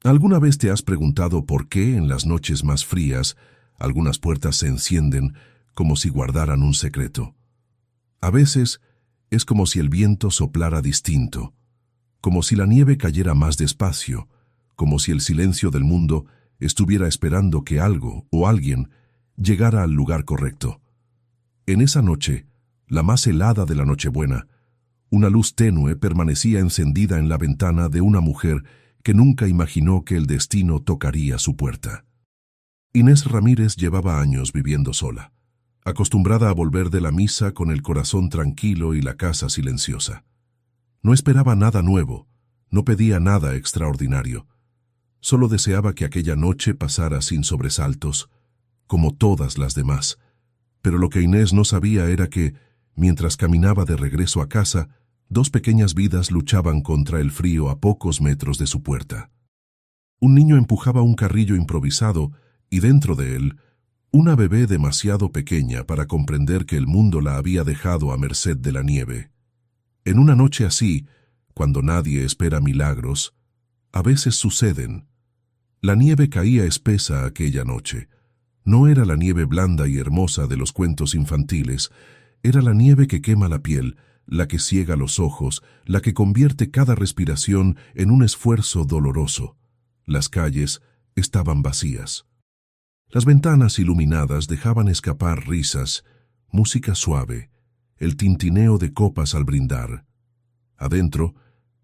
¿Alguna vez te has preguntado por qué en las noches más frías algunas puertas se encienden como si guardaran un secreto? A veces es como si el viento soplara distinto, como si la nieve cayera más despacio, como si el silencio del mundo estuviera esperando que algo o alguien llegara al lugar correcto. En esa noche, la más helada de la Nochebuena, una luz tenue permanecía encendida en la ventana de una mujer que nunca imaginó que el destino tocaría su puerta. Inés Ramírez llevaba años viviendo sola, acostumbrada a volver de la misa con el corazón tranquilo y la casa silenciosa. No esperaba nada nuevo, no pedía nada extraordinario. Solo deseaba que aquella noche pasara sin sobresaltos, como todas las demás. Pero lo que Inés no sabía era que, mientras caminaba de regreso a casa, dos pequeñas vidas luchaban contra el frío a pocos metros de su puerta. Un niño empujaba un carrillo improvisado y dentro de él, una bebé demasiado pequeña para comprender que el mundo la había dejado a merced de la nieve. En una noche así, cuando nadie espera milagros, a veces suceden. La nieve caía espesa aquella noche. No era la nieve blanda y hermosa de los cuentos infantiles, era la nieve que quema la piel, la que ciega los ojos, la que convierte cada respiración en un esfuerzo doloroso. Las calles estaban vacías. Las ventanas iluminadas dejaban escapar risas, música suave, el tintineo de copas al brindar. Adentro,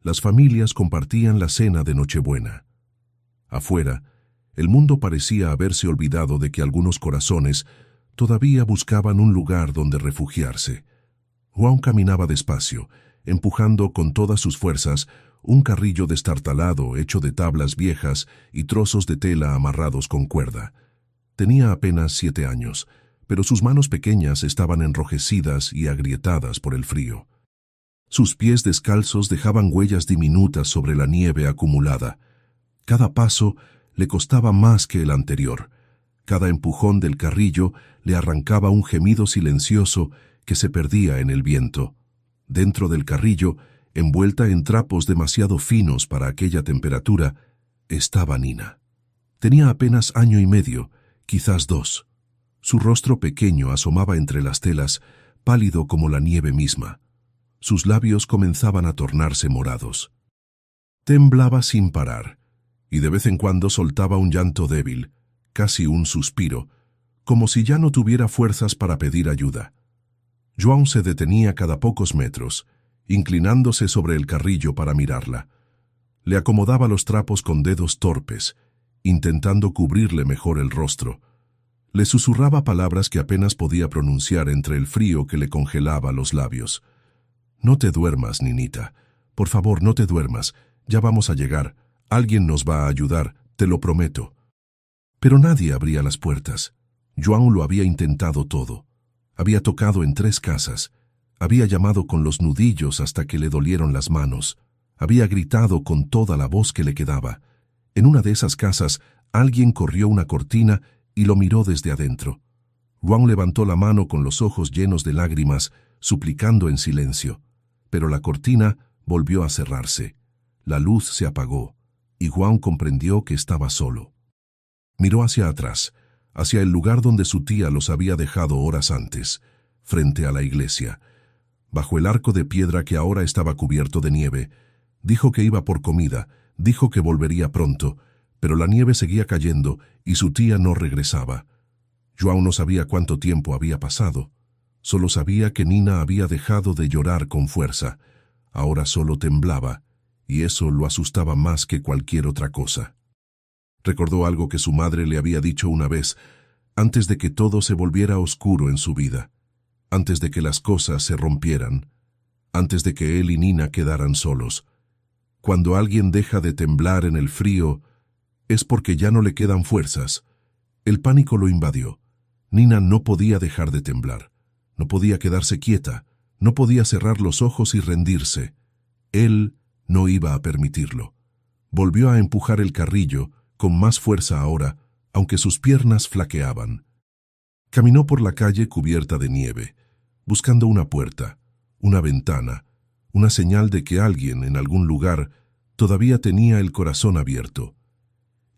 las familias compartían la cena de Nochebuena. Afuera, el mundo parecía haberse olvidado de que algunos corazones todavía buscaban un lugar donde refugiarse. Juan caminaba despacio, empujando con todas sus fuerzas un carrillo destartalado hecho de tablas viejas y trozos de tela amarrados con cuerda. Tenía apenas 7 años, pero sus manos pequeñas estaban enrojecidas y agrietadas por el frío. Sus pies descalzos dejaban huellas diminutas sobre la nieve acumulada. Cada paso le costaba más que el anterior. Cada empujón del carrillo le arrancaba un gemido silencioso que se perdía en el viento. Dentro del carrillo, envuelta en trapos demasiado finos para aquella temperatura, estaba Nina. Tenía apenas 1 año y medio, quizás 2. Su rostro pequeño asomaba entre las telas, pálido como la nieve misma. Sus labios comenzaban a tornarse morados. Temblaba sin parar, y de vez en cuando soltaba un llanto débil, casi un suspiro, como si ya no tuviera fuerzas para pedir ayuda. João se detenía cada pocos metros, inclinándose sobre el carrillo para mirarla. Le acomodaba los trapos con dedos torpes, intentando cubrirle mejor el rostro. Le susurraba palabras que apenas podía pronunciar entre el frío que le congelaba los labios. «No te duermas, Ninita. Por favor, no te duermas. Ya vamos a llegar. Alguien nos va a ayudar, te lo prometo». Pero nadie abría las puertas. João lo había intentado todo. Había tocado en 3 casas. Había llamado con los nudillos hasta que le dolieron las manos. Había gritado con toda la voz que le quedaba. En una de esas casas, alguien corrió una cortina y lo miró desde adentro. João levantó la mano con los ojos llenos de lágrimas, suplicando en silencio. Pero la cortina volvió a cerrarse. La luz se apagó, y João comprendió que estaba solo. Miró hacia atrás, hacia el lugar donde su tía los había dejado horas antes, frente a la iglesia. Bajo el arco de piedra que ahora estaba cubierto de nieve, dijo que iba por comida, dijo que volvería pronto, pero la nieve seguía cayendo y su tía no regresaba. João no sabía cuánto tiempo había pasado. Solo sabía que Nina había dejado de llorar con fuerza. Ahora solo temblaba, y eso lo asustaba más que cualquier otra cosa. Recordó algo que su madre le había dicho una vez, antes de que todo se volviera oscuro en su vida, antes de que las cosas se rompieran, antes de que él y Nina quedaran solos. Cuando alguien deja de temblar en el frío, es porque ya no le quedan fuerzas. El pánico lo invadió. Nina no podía dejar de temblar. No podía quedarse quieta. No podía cerrar los ojos y rendirse. Él no iba a permitirlo. Volvió a empujar el carrillo, con más fuerza ahora, aunque sus piernas flaqueaban. Caminó por la calle cubierta de nieve, buscando una puerta, una ventana, una señal de que alguien en algún lugar todavía tenía el corazón abierto.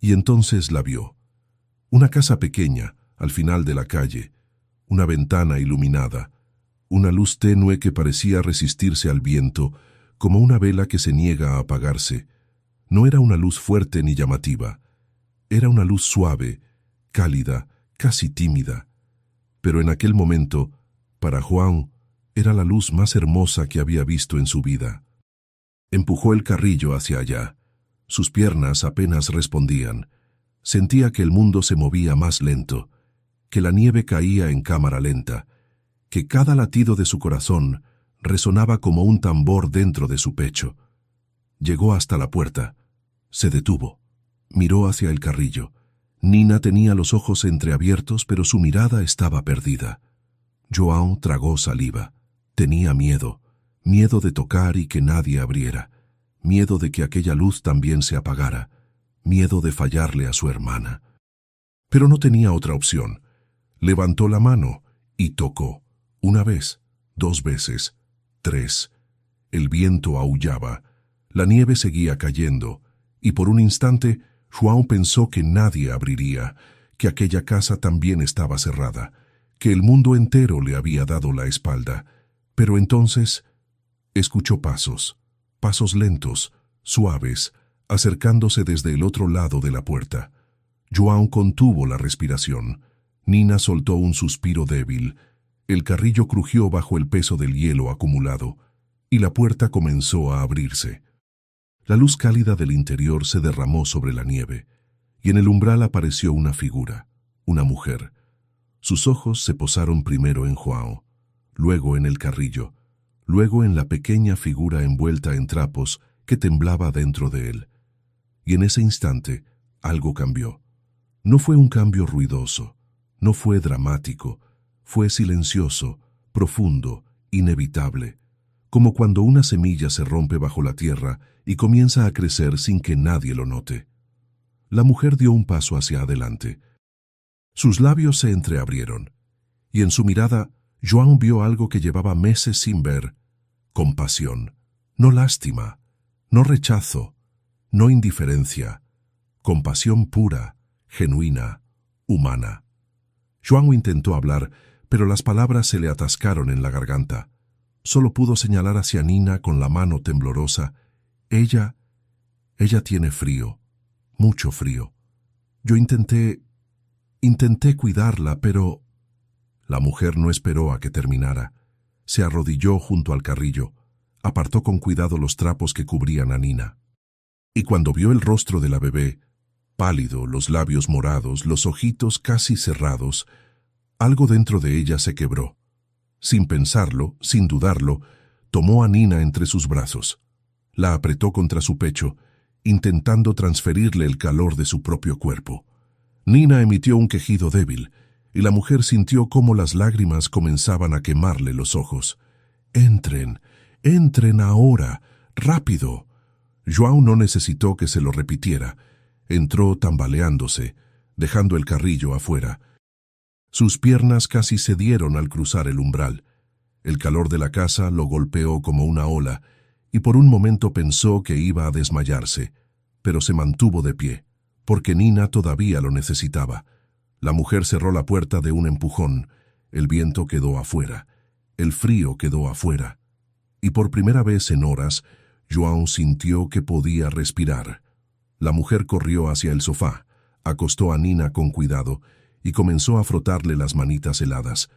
Y entonces la vio. Una casa pequeña, al final de la calle, una ventana iluminada, una luz tenue que parecía resistirse al viento, como una vela que se niega a apagarse. No era una luz fuerte ni llamativa. Era una luz suave, cálida, casi tímida. Pero en aquel momento, para João, era la luz más hermosa que había visto en su vida. Empujó el carrillo hacia allá. Sus piernas apenas respondían. Sentía que el mundo se movía más lento, que la nieve caía en cámara lenta, que cada latido de su corazón resonaba como un tambor dentro de su pecho. Llegó hasta la puerta. Se detuvo. Miró hacia el carrillo. Nina tenía los ojos entreabiertos, pero su mirada estaba perdida. João tragó saliva. Tenía miedo. Miedo de tocar y que nadie abriera. Miedo de que aquella luz también se apagara. Miedo de fallarle a su hermana. Pero no tenía otra opción. Levantó la mano y tocó. Una vez, 2 veces, 3. El viento aullaba. La nieve seguía cayendo. Y por un instante, João pensó que nadie abriría, que aquella casa también estaba cerrada, que el mundo entero le había dado la espalda. Pero entonces escuchó pasos, pasos lentos, suaves, acercándose desde el otro lado de la puerta. João contuvo la respiración. Nina soltó un suspiro débil. El carrillo crujió bajo el peso del hielo acumulado, y la puerta comenzó a abrirse. La luz cálida del interior se derramó sobre la nieve, y en el umbral apareció una figura, una mujer. Sus ojos se posaron primero en João, luego en el carrillo, luego en la pequeña figura envuelta en trapos que temblaba dentro de él. Y en ese instante, algo cambió. No fue un cambio ruidoso, no fue dramático, fue silencioso, profundo, inevitable, como cuando una semilla se rompe bajo la tierra y comienza a crecer sin que nadie lo note. La mujer dio un paso hacia adelante. Sus labios se entreabrieron, y en su mirada João vio algo que llevaba meses sin ver: compasión, no lástima, no rechazo, no indiferencia, compasión pura, genuina, humana. João intentó hablar, pero las palabras se le atascaron en la garganta. Solo pudo señalar hacia Nina con la mano temblorosa. Ella tiene frío, mucho frío. Yo intenté cuidarla, pero... La mujer no esperó a que terminara. Se arrodilló junto al carrillo, apartó con cuidado los trapos que cubrían a Nina. Y cuando vio el rostro de la bebé, pálido, los labios morados, los ojitos casi cerrados, algo dentro de ella se quebró. Sin pensarlo, sin dudarlo, tomó a Nina entre sus brazos. La apretó contra su pecho, intentando transferirle el calor de su propio cuerpo. Nina emitió un quejido débil, y la mujer sintió cómo las lágrimas comenzaban a quemarle los ojos. «Entren, entren ahora, rápido». João no necesitó que se lo repitiera. Entró tambaleándose, dejando el carrillo afuera. Sus piernas casi cedieron al cruzar el umbral. El calor de la casa lo golpeó como una ola, y por un momento pensó que iba a desmayarse, pero se mantuvo de pie, porque Nina todavía lo necesitaba. La mujer cerró la puerta de un empujón. El viento quedó afuera. El frío quedó afuera. Y por primera vez en horas, João sintió que podía respirar. La mujer corrió hacia el sofá, acostó a Nina con cuidado y comenzó a frotarle las manitas heladas.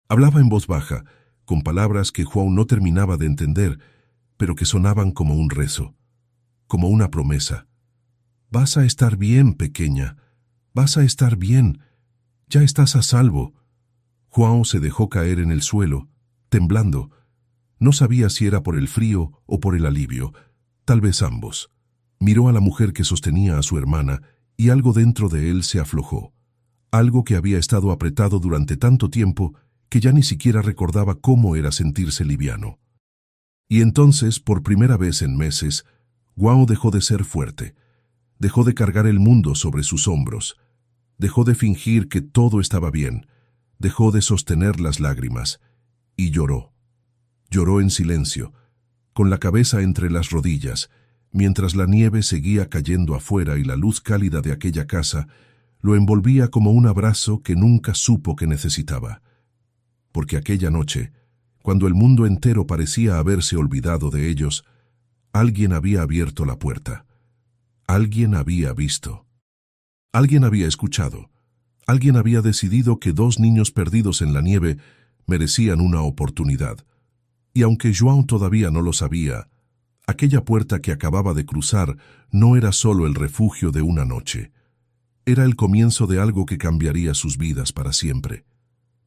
Hablaba en voz baja, con palabras que João no terminaba de entender, pero que sonaban como un rezo, como una promesa. «Vas a estar bien, pequeña. Vas a estar bien. Ya estás a salvo». João se dejó caer en el suelo, temblando. No sabía si era por el frío o por el alivio, tal vez ambos. Miró a la mujer que sostenía a su hermana y algo dentro de él se aflojó. Algo que había estado apretado durante tanto tiempo que ya ni siquiera recordaba cómo era sentirse liviano. Y entonces, por primera vez en meses, João dejó de ser fuerte. Dejó de cargar el mundo sobre sus hombros. Dejó de fingir que todo estaba bien. Dejó de sostener las lágrimas. Y lloró. Lloró en silencio, con la cabeza entre las rodillas, Mientras la nieve seguía cayendo afuera y la luz cálida de aquella casa lo envolvía como un abrazo que nunca supo que necesitaba. Porque aquella noche, cuando el mundo entero parecía haberse olvidado de ellos, alguien había abierto la puerta. Alguien había visto. Alguien había escuchado. Alguien había decidido que dos niños perdidos en la nieve merecían una oportunidad. Y aunque João todavía no lo sabía, aquella puerta que acababa de cruzar no era solo el refugio de una noche. Era el comienzo de algo que cambiaría sus vidas para siempre.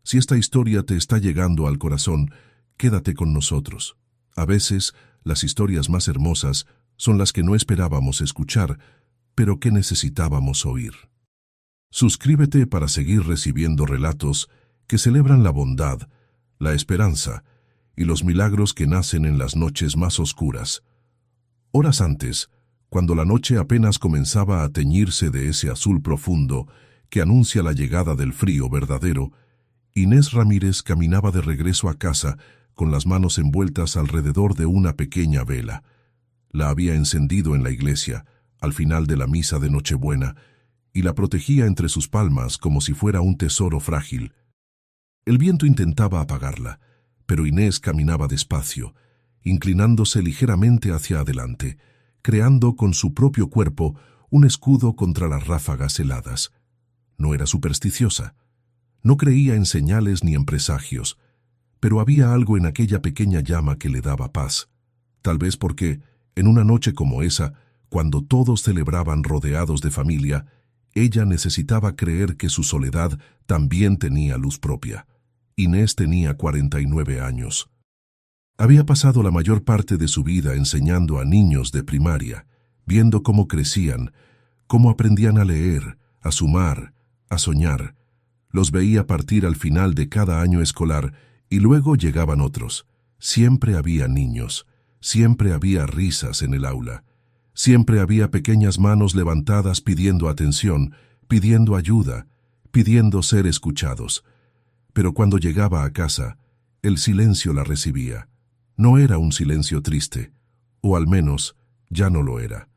Si esta historia te está llegando al corazón, quédate con nosotros. A veces, las historias más hermosas son las que no esperábamos escuchar, pero que necesitábamos oír. Suscríbete para seguir recibiendo relatos que celebran la bondad, la esperanza y los milagros que nacen en las noches más oscuras. Horas antes, cuando la noche apenas comenzaba a teñirse de ese azul profundo que anuncia la llegada del frío verdadero, Inés Ramírez caminaba de regreso a casa con las manos envueltas alrededor de una pequeña vela. La había encendido en la iglesia, al final de la misa de Nochebuena, y la protegía entre sus palmas como si fuera un tesoro frágil. El viento intentaba apagarla, pero Inés caminaba despacio, inclinándose ligeramente hacia adelante, creando con su propio cuerpo un escudo contra las ráfagas heladas. No era supersticiosa. No creía en señales ni en presagios, pero había algo en aquella pequeña llama que le daba paz. Tal vez porque, en una noche como esa, cuando todos celebraban rodeados de familia, ella necesitaba creer que su soledad también tenía luz propia. Inés tenía 49 años. Había pasado la mayor parte de su vida enseñando a niños de primaria, viendo cómo crecían, cómo aprendían a leer, a sumar, a soñar. Los veía partir al final de cada año escolar y luego llegaban otros. Siempre había niños, siempre había risas en el aula, siempre había pequeñas manos levantadas pidiendo atención, pidiendo ayuda, pidiendo ser escuchados. Pero cuando llegaba a casa, el silencio la recibía. No era un silencio triste, o al menos ya no lo era.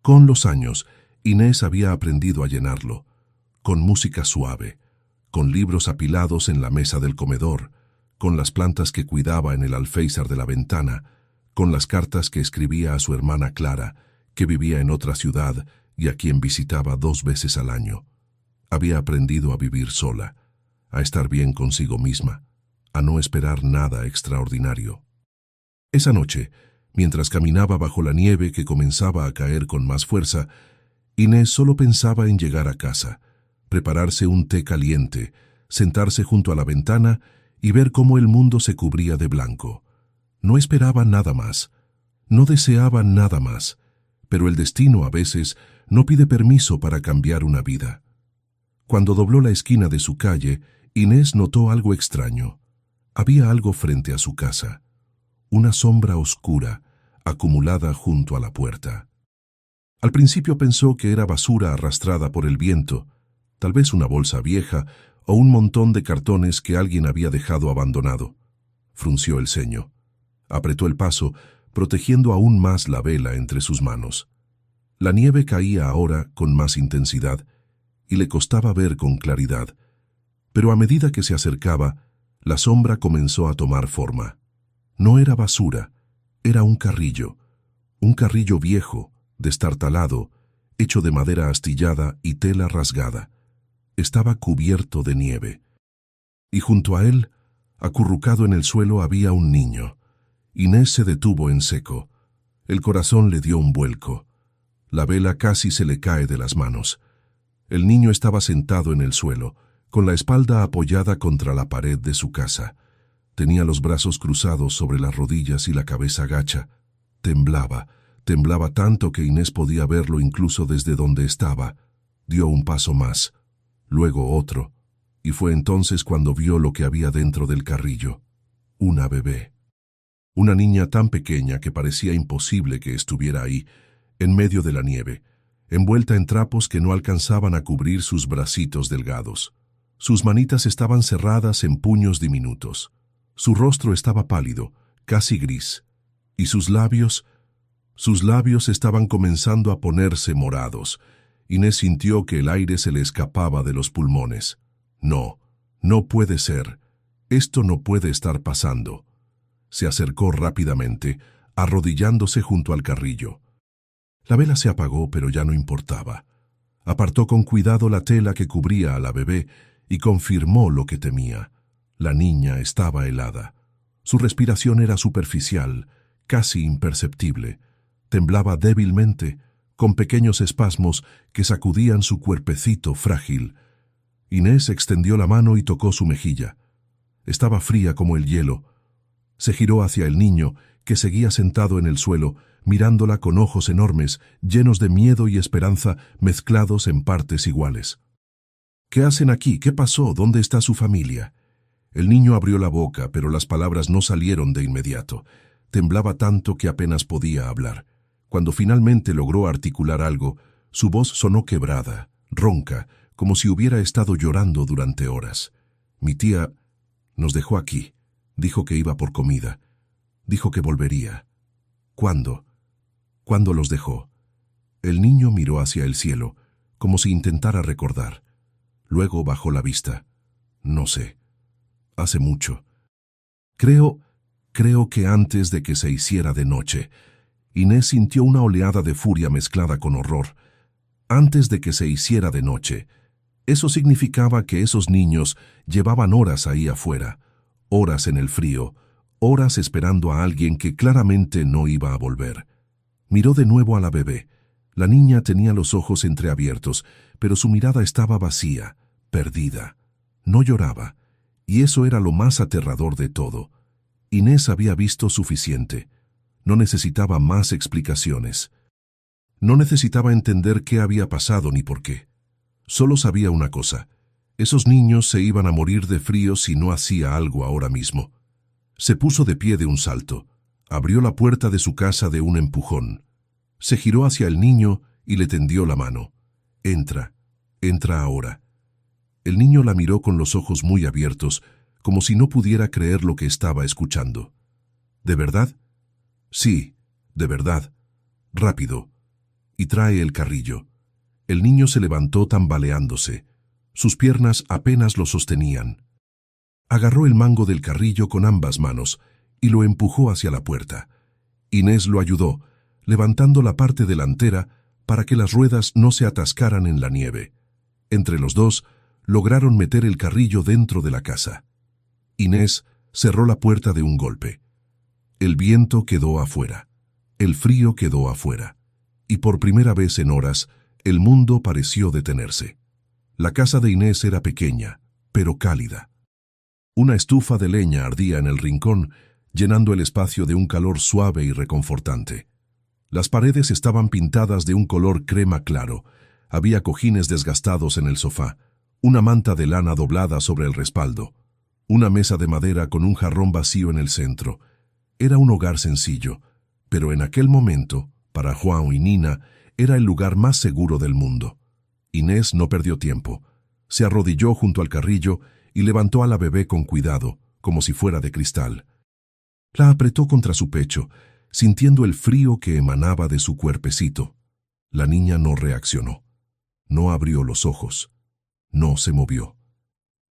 Con los años, Inés había aprendido a llenarlo, con música suave, con libros apilados en la mesa del comedor, con las plantas que cuidaba en el alféizar de la ventana, con las cartas que escribía a su hermana Clara, que vivía en otra ciudad y a quien visitaba 2 veces al año. Había aprendido a vivir sola, a estar bien consigo misma, a no esperar nada extraordinario. Esa noche, mientras caminaba bajo la nieve que comenzaba a caer con más fuerza, Inés solo pensaba en llegar a casa, prepararse un té caliente, sentarse junto a la ventana y ver cómo el mundo se cubría de blanco. No esperaba nada más, no deseaba nada más, pero el destino a veces no pide permiso para cambiar una vida. Cuando dobló la esquina de su calle, Inés notó algo extraño. Había algo frente a su casa, una sombra oscura acumulada junto a la puerta. Al principio pensó que era basura arrastrada por el viento, tal vez una bolsa vieja o un montón de cartones que alguien había dejado abandonado. Frunció el ceño. Apretó el paso, protegiendo aún más la vela entre sus manos. La nieve caía ahora con más intensidad y le costaba ver con claridad, pero a medida que se acercaba, la sombra comenzó a tomar forma. No era basura, era un carrillo viejo, destartalado, hecho de madera astillada y tela rasgada. Estaba cubierto de nieve. Y junto a él, acurrucado en el suelo, había un niño. Inés se detuvo en seco. El corazón le dio un vuelco. La vela casi se le cae de las manos. El niño estaba sentado en el suelo, con la espalda apoyada contra la pared de su casa. Tenía los brazos cruzados sobre las rodillas y la cabeza gacha. Temblaba tanto que Inés podía verlo incluso desde donde estaba. Dio un paso más, luego otro, y fue entonces cuando vio lo que había dentro del carrillo. Una bebé. Una niña tan pequeña que parecía imposible que estuviera ahí, en medio de la nieve, envuelta en trapos que no alcanzaban a cubrir sus bracitos delgados. Sus manitas estaban cerradas en puños diminutos. Su rostro estaba pálido, casi gris, y sus labios Sus labios estaban comenzando a ponerse morados. Inés sintió que el aire se le escapaba de los pulmones. No, no puede ser. Esto no puede estar pasando. Se acercó rápidamente, arrodillándose junto al carrillo. La vela se apagó, pero ya no importaba. Apartó con cuidado la tela que cubría a la bebé y confirmó lo que temía. La niña estaba helada. Su respiración era superficial, casi imperceptible. Temblaba débilmente, con pequeños espasmos que sacudían su cuerpecito frágil. Inés extendió la mano y tocó su mejilla. Estaba fría como el hielo. Se giró hacia el niño, que seguía sentado en el suelo, mirándola con ojos enormes, llenos de miedo y esperanza mezclados en partes iguales. «¿Qué hacen aquí? ¿Qué pasó? ¿Dónde está su familia?» El niño abrió la boca, pero las palabras no salieron de inmediato. Temblaba tanto que apenas podía hablar. Cuando finalmente logró articular algo, su voz sonó quebrada, ronca, como si hubiera estado llorando durante horas. «Mi tía nos dejó aquí. Dijo que iba por comida. Dijo que volvería». «¿Cuándo? ¿Cuándo los dejó?» El niño miró hacia el cielo, como si intentara recordar. Luego bajó la vista. «No sé. Hace mucho. Creo que antes de que se hiciera de noche». Inés sintió una oleada de furia mezclada con horror. Antes de que se hiciera de noche. Eso significaba que esos niños llevaban horas ahí afuera, horas en el frío, horas esperando a alguien que claramente no iba a volver. Miró de nuevo a la bebé. La niña tenía los ojos entreabiertos, pero su mirada estaba vacía, perdida. No lloraba, y eso era lo más aterrador de todo. Inés había visto suficiente. No necesitaba más explicaciones. No necesitaba entender qué había pasado ni por qué. Solo sabía una cosa. Esos niños se iban a morir de frío si no hacía algo ahora mismo. Se puso de pie de un salto. Abrió la puerta de su casa de un empujón. Se giró hacia el niño y le tendió la mano. «Entra, entra ahora». El niño la miró con los ojos muy abiertos, como si no pudiera creer lo que estaba escuchando. «¿De verdad?» «Sí, de verdad. Rápido. Y trae el carrillo». El niño se levantó tambaleándose. Sus piernas apenas lo sostenían. Agarró el mango del carrillo con ambas manos y lo empujó hacia la puerta. Inés lo ayudó, levantando la parte delantera para que las ruedas no se atascaran en la nieve. Entre los dos, lograron meter el carrillo dentro de la casa. Inés cerró la puerta de un golpe. El viento quedó afuera. El frío quedó afuera. Y por primera vez en horas, el mundo pareció detenerse. La casa de Inés era pequeña, pero cálida. Una estufa de leña ardía en el rincón, llenando el espacio de un calor suave y reconfortante. Las paredes estaban pintadas de un color crema claro. Había cojines desgastados en el sofá, una manta de lana doblada sobre el respaldo, una mesa de madera con un jarrón vacío en el centro. Era un hogar sencillo, pero en aquel momento, para Juan y Nina, era el lugar más seguro del mundo. Inés no perdió tiempo. Se arrodilló junto al carrillo y levantó a la bebé con cuidado, como si fuera de cristal. La apretó contra su pecho, sintiendo el frío que emanaba de su cuerpecito. La niña no reaccionó. No abrió los ojos. No se movió.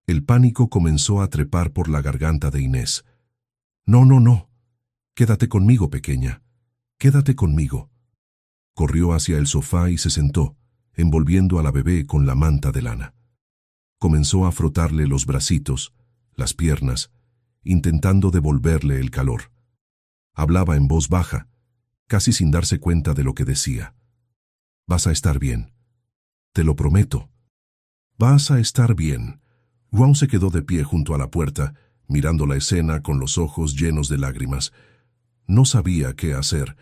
El pánico comenzó a trepar por la garganta de Inés. «No, no, no. Quédate conmigo, pequeña. Quédate conmigo». Corrió hacia el sofá y se sentó, envolviendo a la bebé con la manta de lana. Comenzó a frotarle los bracitos, las piernas, intentando devolverle el calor. Hablaba en voz baja, casi sin darse cuenta de lo que decía. «Vas a estar bien. Te lo prometo. Vas a estar bien». Juan se quedó de pie junto a la puerta, mirando la escena con los ojos llenos de lágrimas. No sabía qué hacer.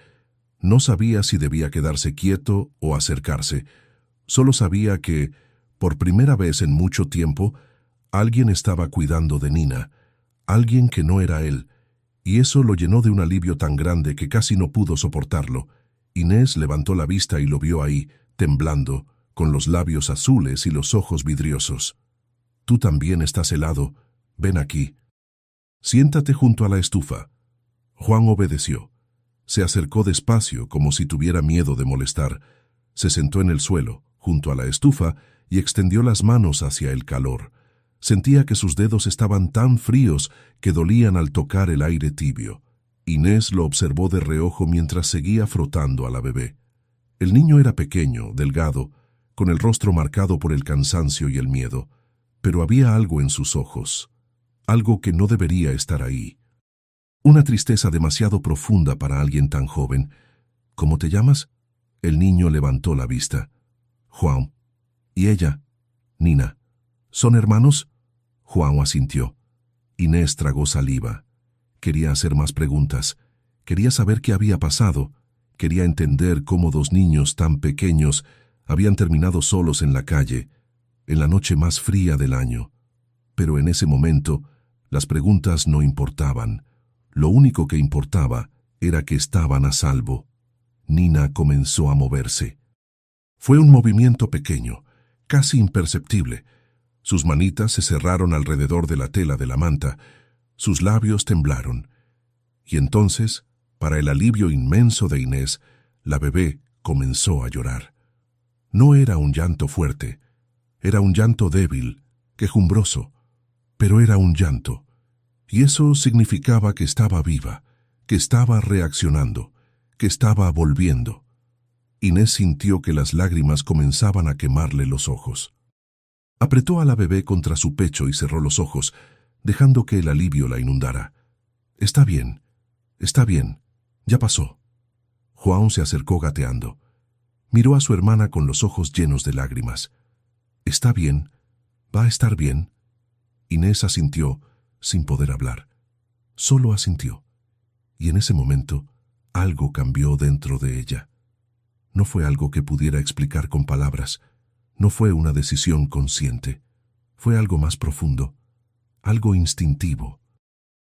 No sabía si debía quedarse quieto o acercarse. Solo sabía que, por primera vez en mucho tiempo, alguien estaba cuidando de Nina, alguien que no era él, y eso lo llenó de un alivio tan grande que casi no pudo soportarlo. Inés levantó la vista y lo vio ahí, temblando, con los labios azules y los ojos vidriosos. «Tú también estás helado. Ven aquí. Siéntate junto a la estufa». Juan obedeció. Se acercó despacio, como si tuviera miedo de molestar. Se sentó en el suelo, junto a la estufa, y extendió las manos hacia el calor. Sentía que sus dedos estaban tan fríos que dolían al tocar el aire tibio. Inés lo observó de reojo mientras seguía frotando a la bebé. El niño era pequeño, delgado, con el rostro marcado por el cansancio y el miedo, pero había algo en sus ojos, algo que no debería estar ahí. Una tristeza demasiado profunda para alguien tan joven. ¿Cómo te llamas? El niño levantó la vista. Juan. ¿Y ella? Nina. ¿Son hermanos? Juan asintió. Inés tragó saliva. Quería hacer más preguntas. Quería saber qué había pasado. Quería entender cómo dos niños tan pequeños habían terminado solos en la calle, en la noche más fría del año. Pero en ese momento, las preguntas no importaban. Lo único que importaba era que estaban a salvo. Nina comenzó a moverse. Fue un movimiento pequeño, casi imperceptible. Sus manitas se cerraron alrededor de la tela de la manta, sus labios temblaron. Y entonces, para el alivio inmenso de Inés, la bebé comenzó a llorar. No era un llanto fuerte, era un llanto débil, quejumbroso, pero era un llanto. Y eso significaba que estaba viva, que estaba reaccionando, que estaba volviendo. Inés sintió que las lágrimas comenzaban a quemarle los ojos. Apretó a la bebé contra su pecho y cerró los ojos, dejando que el alivio la inundara. Está bien, ya pasó. Juan se acercó gateando. Miró a su hermana con los ojos llenos de lágrimas. Está bien, va a estar bien. Inés asintió, sin poder hablar. Solo asintió. Y en ese momento, algo cambió dentro de ella. No fue algo que pudiera explicar con palabras. No fue una decisión consciente. Fue algo más profundo, algo instintivo.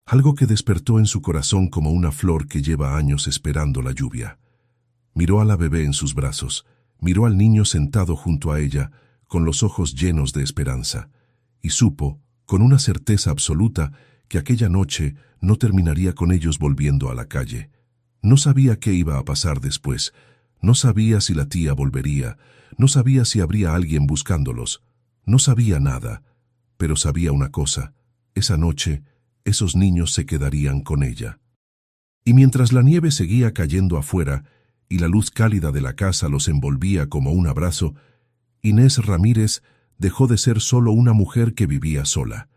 Algo que despertó en su corazón como una flor que lleva años esperando la lluvia. Miró a la bebé en sus brazos, miró al niño sentado junto a ella, con los ojos llenos de esperanza, y supo, con una certeza absoluta, que aquella noche no terminaría con ellos volviendo a la calle. No sabía qué iba a pasar después, no sabía si la tía volvería, no sabía si habría alguien buscándolos, no sabía nada, pero sabía una cosa: esa noche, esos niños se quedarían con ella. Y mientras la nieve seguía cayendo afuera y la luz cálida de la casa los envolvía como un abrazo, Inés Ramírez dejó de ser solo una mujer que vivía sola.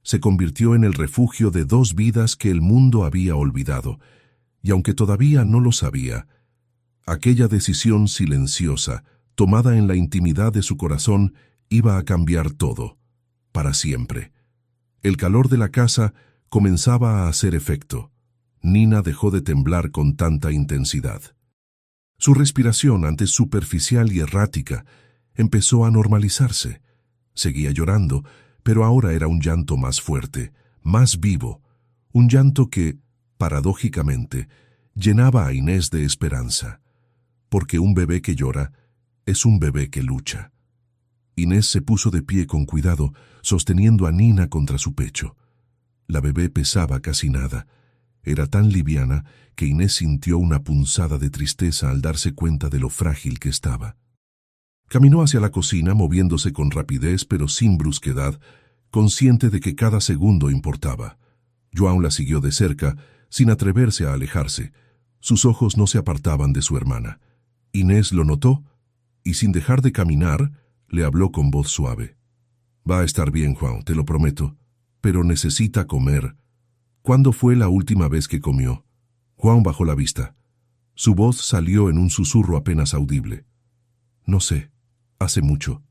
Se convirtió en el refugio de dos vidas que el mundo había olvidado, y aunque todavía no lo sabía, aquella decisión silenciosa, tomada en la intimidad de su corazón, iba a cambiar todo, para siempre. El calor de la casa comenzaba a hacer efecto. Nina dejó de temblar con tanta intensidad. Su respiración, antes superficial y errática, empezó a normalizarse. Seguía llorando, pero ahora era un llanto más fuerte, más vivo, un llanto que, paradójicamente, llenaba a Inés de esperanza, porque un bebé que llora es un bebé que lucha. Inés se puso de pie con cuidado, sosteniendo a Nina contra su pecho. La bebé pesaba casi nada. Era tan liviana que Inés sintió una punzada de tristeza al darse cuenta de lo frágil que estaba. Caminó hacia la cocina, moviéndose con rapidez pero sin brusquedad, consciente de que cada segundo importaba. Joan la siguió de cerca, sin atreverse a alejarse. Sus ojos no se apartaban de su hermana. Inés lo notó y, sin dejar de caminar, le habló con voz suave. Va a estar bien, Juan, te lo prometo, pero necesita comer. ¿Cuándo fue la última vez que comió? Juan bajó la vista. Su voz salió en un susurro apenas audible. No sé, hace mucho.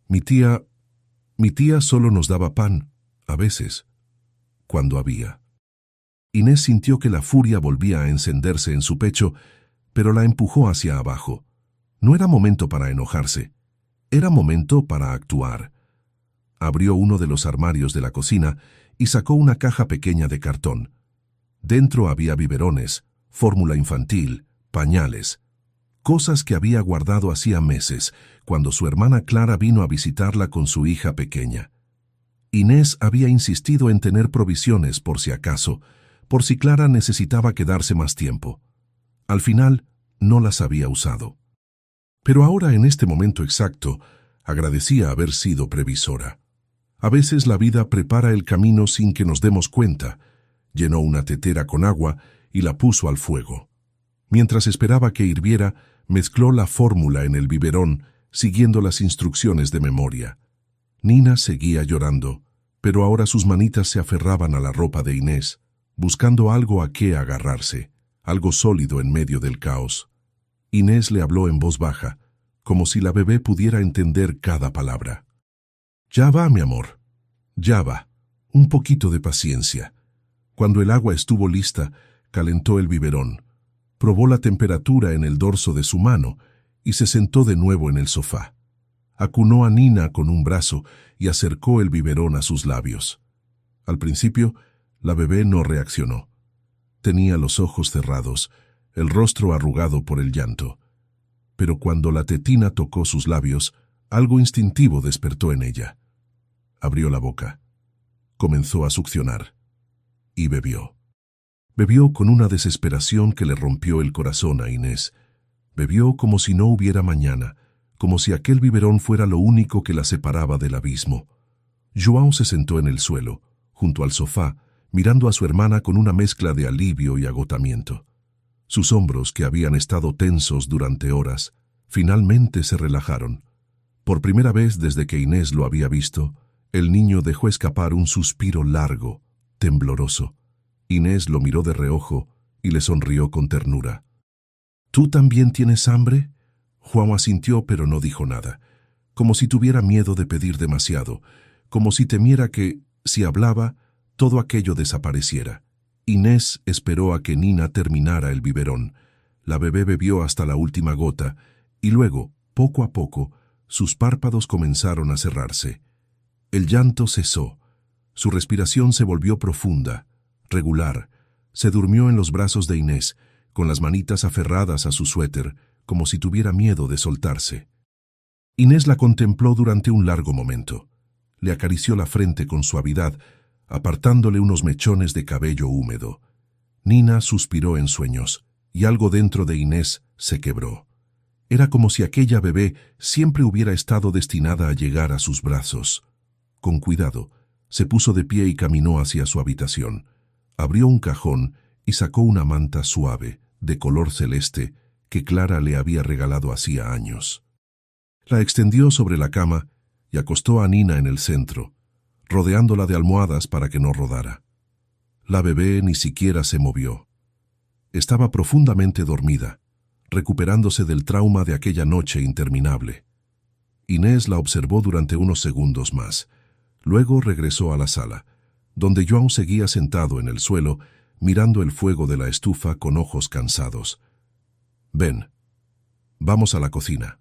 Mi tía solo nos daba pan, a veces, cuando había. Inés sintió que la furia volvía a encenderse en su pecho, pero la empujó hacia abajo. No era momento para enojarse, era momento para actuar. Abrió uno de los armarios de la cocina y sacó una caja pequeña de cartón. Dentro había biberones, fórmula infantil, pañales, cosas que había guardado hacía meses, cuando su hermana Clara vino a visitarla con su hija pequeña. Inés había insistido en tener provisiones por si acaso, por si Clara necesitaba quedarse más tiempo. Al final, no las había usado. Pero ahora, en este momento exacto, agradecía haber sido previsora. A veces la vida prepara el camino sin que nos demos cuenta. Llenó una tetera con agua y la puso al fuego. Mientras esperaba que hirviera, mezcló la fórmula en el biberón, siguiendo las instrucciones de memoria. Nina seguía llorando, pero ahora sus manitas se aferraban a la ropa de Inés, buscando algo a qué agarrarse, algo sólido en medio del caos. Inés le habló en voz baja, como si la bebé pudiera entender cada palabra. «Ya va, mi amor, ya va. Un poquito de paciencia». Cuando el agua estuvo lista, calentó el biberón, probó la temperatura en el dorso de su mano y se sentó de nuevo en el sofá. Acunó a Nina con un brazo y acercó el biberón a sus labios. Al principio, la bebé no reaccionó. Tenía los ojos cerrados, el rostro arrugado por el llanto. Pero cuando la tetina tocó sus labios, algo instintivo despertó en ella. Abrió la boca. Comenzó a succionar. Y bebió. Bebió con una desesperación que le rompió el corazón a Inés. Bebió como si no hubiera mañana, como si aquel biberón fuera lo único que la separaba del abismo. João se sentó en el suelo, junto al sofá, mirando a su hermana con una mezcla de alivio y agotamiento. Sus hombros, que habían estado tensos durante horas, finalmente se relajaron. Por primera vez desde que Inés lo había visto, el niño dejó escapar un suspiro largo, tembloroso. Inés lo miró de reojo y le sonrió con ternura. «¿Tú también tienes hambre?» João asintió, pero no dijo nada, como si tuviera miedo de pedir demasiado, como si temiera que, si hablaba, todo aquello desapareciera. Inés esperó a que Nina terminara el biberón. La bebé bebió hasta la última gota, y luego, poco a poco, sus párpados comenzaron a cerrarse. El llanto cesó. Su respiración se volvió profunda, regular. Se durmió en los brazos de Inés, con las manitas aferradas a su suéter, como si tuviera miedo de soltarse. Inés la contempló durante un largo momento. Le acarició la frente con suavidad, apartándole unos mechones de cabello húmedo. Nina suspiró en sueños, y algo dentro de Inés se quebró. Era como si aquella bebé siempre hubiera estado destinada a llegar a sus brazos. Con cuidado, se puso de pie y caminó hacia su habitación. Abrió un cajón y sacó una manta suave, de color celeste, que Clara le había regalado hacía años. La extendió sobre la cama y acostó a Nina en el centro, rodeándola de almohadas para que no rodara. La bebé ni siquiera se movió. Estaba profundamente dormida, recuperándose del trauma de aquella noche interminable. Inés la observó durante unos segundos más. Luego regresó a la sala, donde João seguía sentado en el suelo, mirando el fuego de la estufa con ojos cansados. «Ven, vamos a la cocina».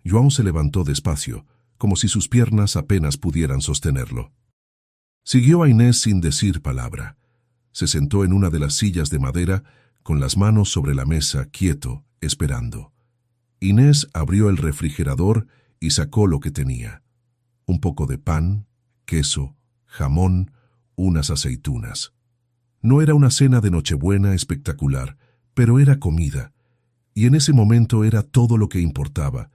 João se levantó despacio, como si sus piernas apenas pudieran sostenerlo. Siguió a Inés sin decir palabra. Se sentó en una de las sillas de madera, con las manos sobre la mesa, quieto, esperando. Inés abrió el refrigerador y sacó lo que tenía. Un poco de pan, queso, jamón, unas aceitunas. No era una cena de Nochebuena espectacular, pero era comida, y en ese momento era todo lo que importaba.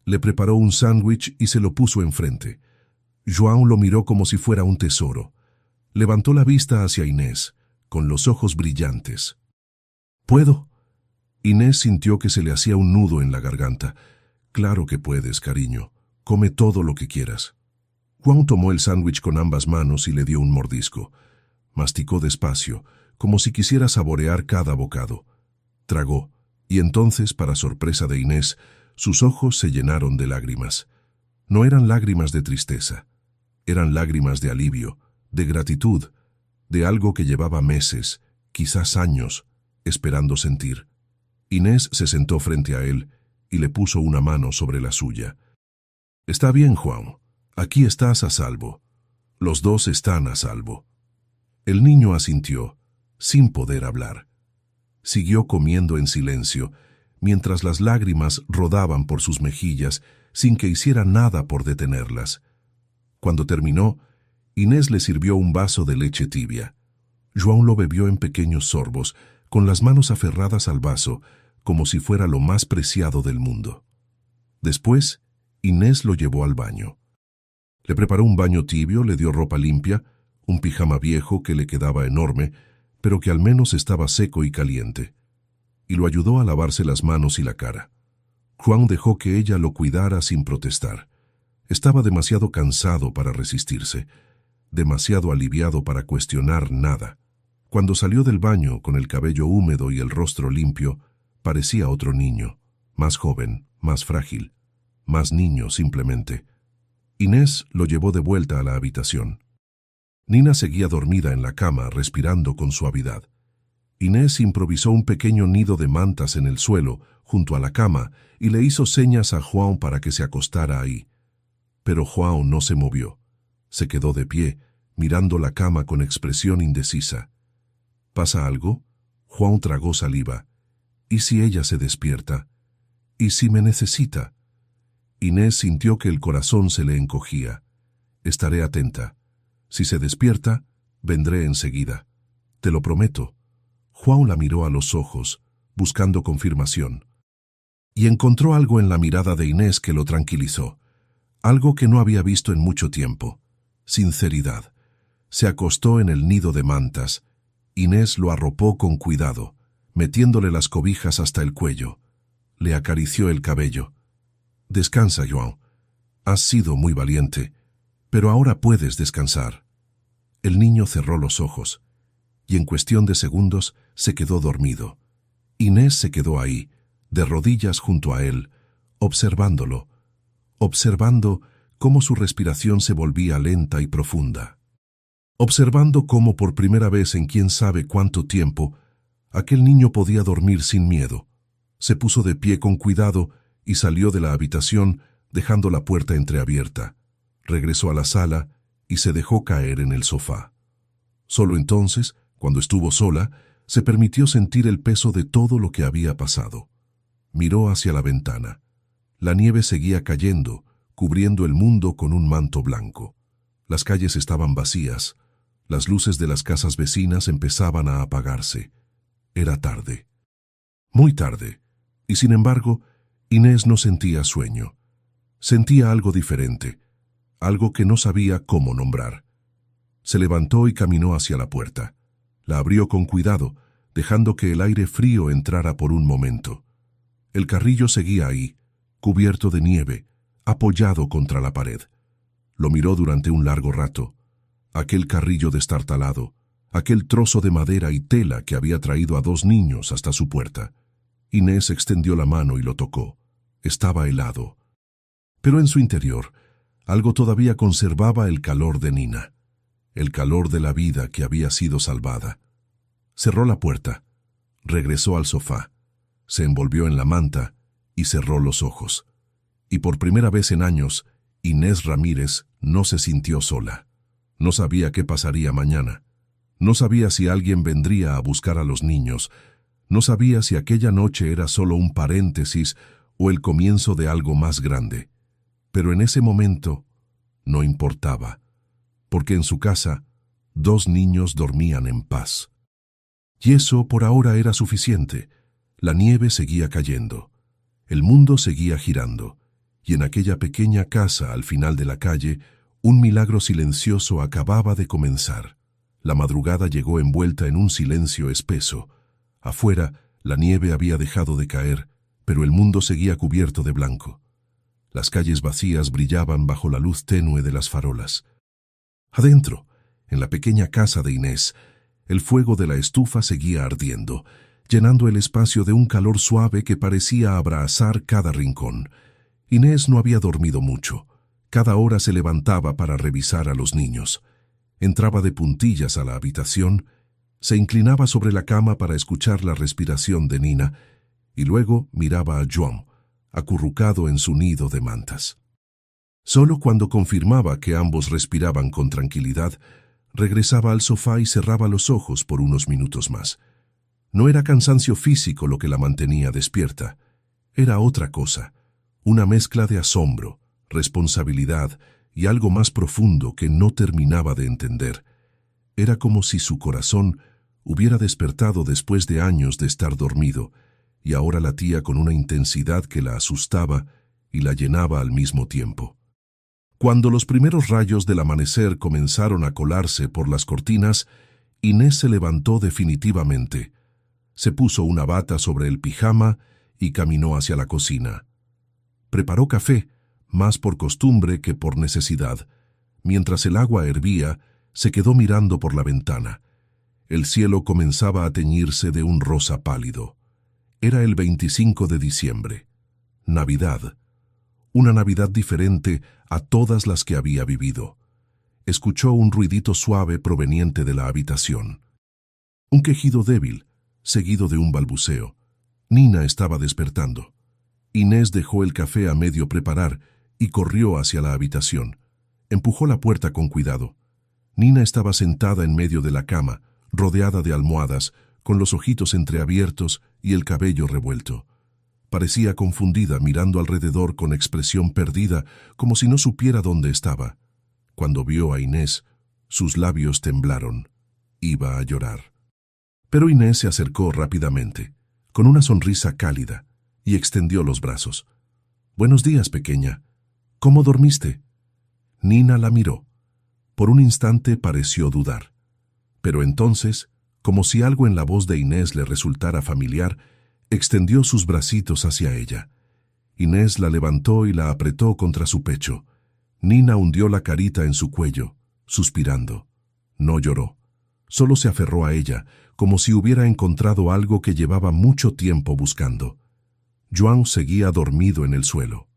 Le preparó un sándwich y se lo puso enfrente. João lo miró como si fuera un tesoro. Levantó la vista hacia Inés, con los ojos brillantes. «¿Puedo?» Inés sintió que se le hacía un nudo en la garganta. «Claro que puedes, cariño. Come todo lo que quieras». João tomó el sándwich con ambas manos y le dio un mordisco. Masticó despacio, como si quisiera saborear cada bocado. Tragó, y entonces, para sorpresa de Inés, sus ojos se llenaron de lágrimas. No eran lágrimas de tristeza, eran lágrimas de alivio, de gratitud, de algo que llevaba meses, quizás años, esperando sentir. Inés se sentó frente a él y le puso una mano sobre la suya. «Está bien, João. Aquí estás a salvo. Los dos están a salvo». El niño asintió, sin poder hablar. Siguió comiendo en silencio, mientras las lágrimas rodaban por sus mejillas, sin que hiciera nada por detenerlas. Cuando terminó, Inés le sirvió un vaso de leche tibia. João lo bebió en pequeños sorbos, con las manos aferradas al vaso, como si fuera lo más preciado del mundo. Después, Inés lo llevó al baño. Le preparó un baño tibio, le dio ropa limpia, un pijama viejo que le quedaba enorme, pero que al menos estaba seco y caliente, y lo ayudó a lavarse las manos y la cara. Juan dejó que ella lo cuidara sin protestar. Estaba demasiado cansado para resistirse, demasiado aliviado para cuestionar nada. Cuando salió del baño con el cabello húmedo y el rostro limpio, parecía otro niño, más joven, más frágil, más niño simplemente. Inés lo llevó de vuelta a la habitación. Nina seguía dormida en la cama, respirando con suavidad. Inés improvisó un pequeño nido de mantas en el suelo, junto a la cama, y le hizo señas a Juan para que se acostara ahí. Pero Juan no se movió. Se quedó de pie, mirando la cama con expresión indecisa. ¿Pasa algo? Juan tragó saliva. ¿Y si ella se despierta? ¿Y si me necesita? Inés sintió que el corazón se le encogía. Estaré atenta. Si se despierta, vendré enseguida. Te lo prometo. Juan la miró a los ojos, buscando confirmación. Y encontró algo en la mirada de Inés que lo tranquilizó. Algo que no había visto en mucho tiempo. Sinceridad. Se acostó en el nido de mantas. Inés lo arropó con cuidado, metiéndole las cobijas hasta el cuello. Le acarició el cabello. Descansa, Joan. Has sido muy valiente, pero ahora puedes descansar. El niño cerró los ojos, y en cuestión de segundos se quedó dormido. Inés se quedó ahí, de rodillas junto a él, observándolo, observando cómo su respiración se volvía lenta y profunda. Observando cómo por primera vez en quién sabe cuánto tiempo, aquel niño podía dormir sin miedo. Se puso de pie con cuidado y salió de la habitación, dejando la puerta entreabierta. Regresó a la sala y se dejó caer en el sofá. Solo entonces, cuando estuvo sola, se permitió sentir el peso de todo lo que había pasado. Miró hacia la ventana. La nieve seguía cayendo, cubriendo el mundo con un manto blanco. Las calles estaban vacías. Las luces de las casas vecinas empezaban a apagarse. Era tarde. Muy tarde. Y sin embargo, Inés no sentía sueño. Sentía algo diferente, algo que no sabía cómo nombrar. Se levantó y caminó hacia la puerta. La abrió con cuidado, dejando que el aire frío entrara por un momento. El carrillo seguía ahí, cubierto de nieve, apoyado contra la pared. Lo miró durante un largo rato. Aquel carrillo destartalado, aquel trozo de madera y tela que había traído a dos niños hasta su puerta. Inés extendió la mano y lo tocó. Estaba helado. Pero en su interior, algo todavía conservaba el calor de Nina, el calor de la vida que había sido salvada. Cerró la puerta, regresó al sofá, se envolvió en la manta y cerró los ojos. Y por primera vez en años, Inés Ramírez no se sintió sola. No sabía qué pasaría mañana. No sabía si alguien vendría a buscar a los niños. No sabía si aquella noche era solo un paréntesis o el comienzo de algo más grande. Pero en ese momento no importaba, porque en su casa dos niños dormían en paz. Y eso por ahora era suficiente. La nieve seguía cayendo. El mundo seguía girando. Y en aquella pequeña casa al final de la calle, un milagro silencioso acababa de comenzar. La madrugada llegó envuelta en un silencio espeso. Afuera, la nieve había dejado de caer, pero el mundo seguía cubierto de blanco. Las calles vacías brillaban bajo la luz tenue de las farolas. Adentro, en la pequeña casa de Inés, el fuego de la estufa seguía ardiendo, llenando el espacio de un calor suave que parecía abrazar cada rincón. Inés no había dormido mucho. Cada hora se levantaba para revisar a los niños. Entraba de puntillas a la habitación, se inclinaba sobre la cama para escuchar la respiración de Nina y luego miraba a Joan, acurrucado en su nido de mantas. Solo cuando confirmaba que ambos respiraban con tranquilidad, regresaba al sofá y cerraba los ojos por unos minutos más. No era cansancio físico lo que la mantenía despierta, era otra cosa, una mezcla de asombro, responsabilidad y algo más profundo que no terminaba de entender. Era como si su corazón Hubiera despertado después de años de estar dormido, y ahora latía con una intensidad que la asustaba y la llenaba al mismo tiempo. Cuando los primeros rayos del amanecer comenzaron a colarse por las cortinas, Inés se levantó definitivamente. Se puso una bata sobre el pijama y caminó hacia la cocina. Preparó café, más por costumbre que por necesidad. Mientras el agua hervía, se quedó mirando por la ventana. El cielo comenzaba a teñirse de un rosa pálido. Era el 25 de diciembre. Navidad. Una Navidad diferente a todas las que había vivido. Escuchó un ruidito suave proveniente de la habitación. Un quejido débil, seguido de un balbuceo. Nina estaba despertando. Inés dejó el café a medio preparar y corrió hacia la habitación. Empujó la puerta con cuidado. Nina estaba sentada en medio de la cama, rodeada de almohadas, con los ojitos entreabiertos y el cabello revuelto. Parecía confundida, mirando alrededor con expresión perdida, como si no supiera dónde estaba. Cuando vio a Inés, sus labios temblaron. Iba a llorar. Pero Inés se acercó rápidamente, con una sonrisa cálida, y extendió los brazos. «Buenos días, pequeña. ¿Cómo dormiste?» Nina la miró. Por un instante pareció dudar. Pero entonces, como si algo en la voz de Inés le resultara familiar, extendió sus bracitos hacia ella. Inés la levantó y la apretó contra su pecho. Nina hundió la carita en su cuello, suspirando. No lloró. Solo se aferró a ella, como si hubiera encontrado algo que llevaba mucho tiempo buscando. João seguía dormido en el suelo.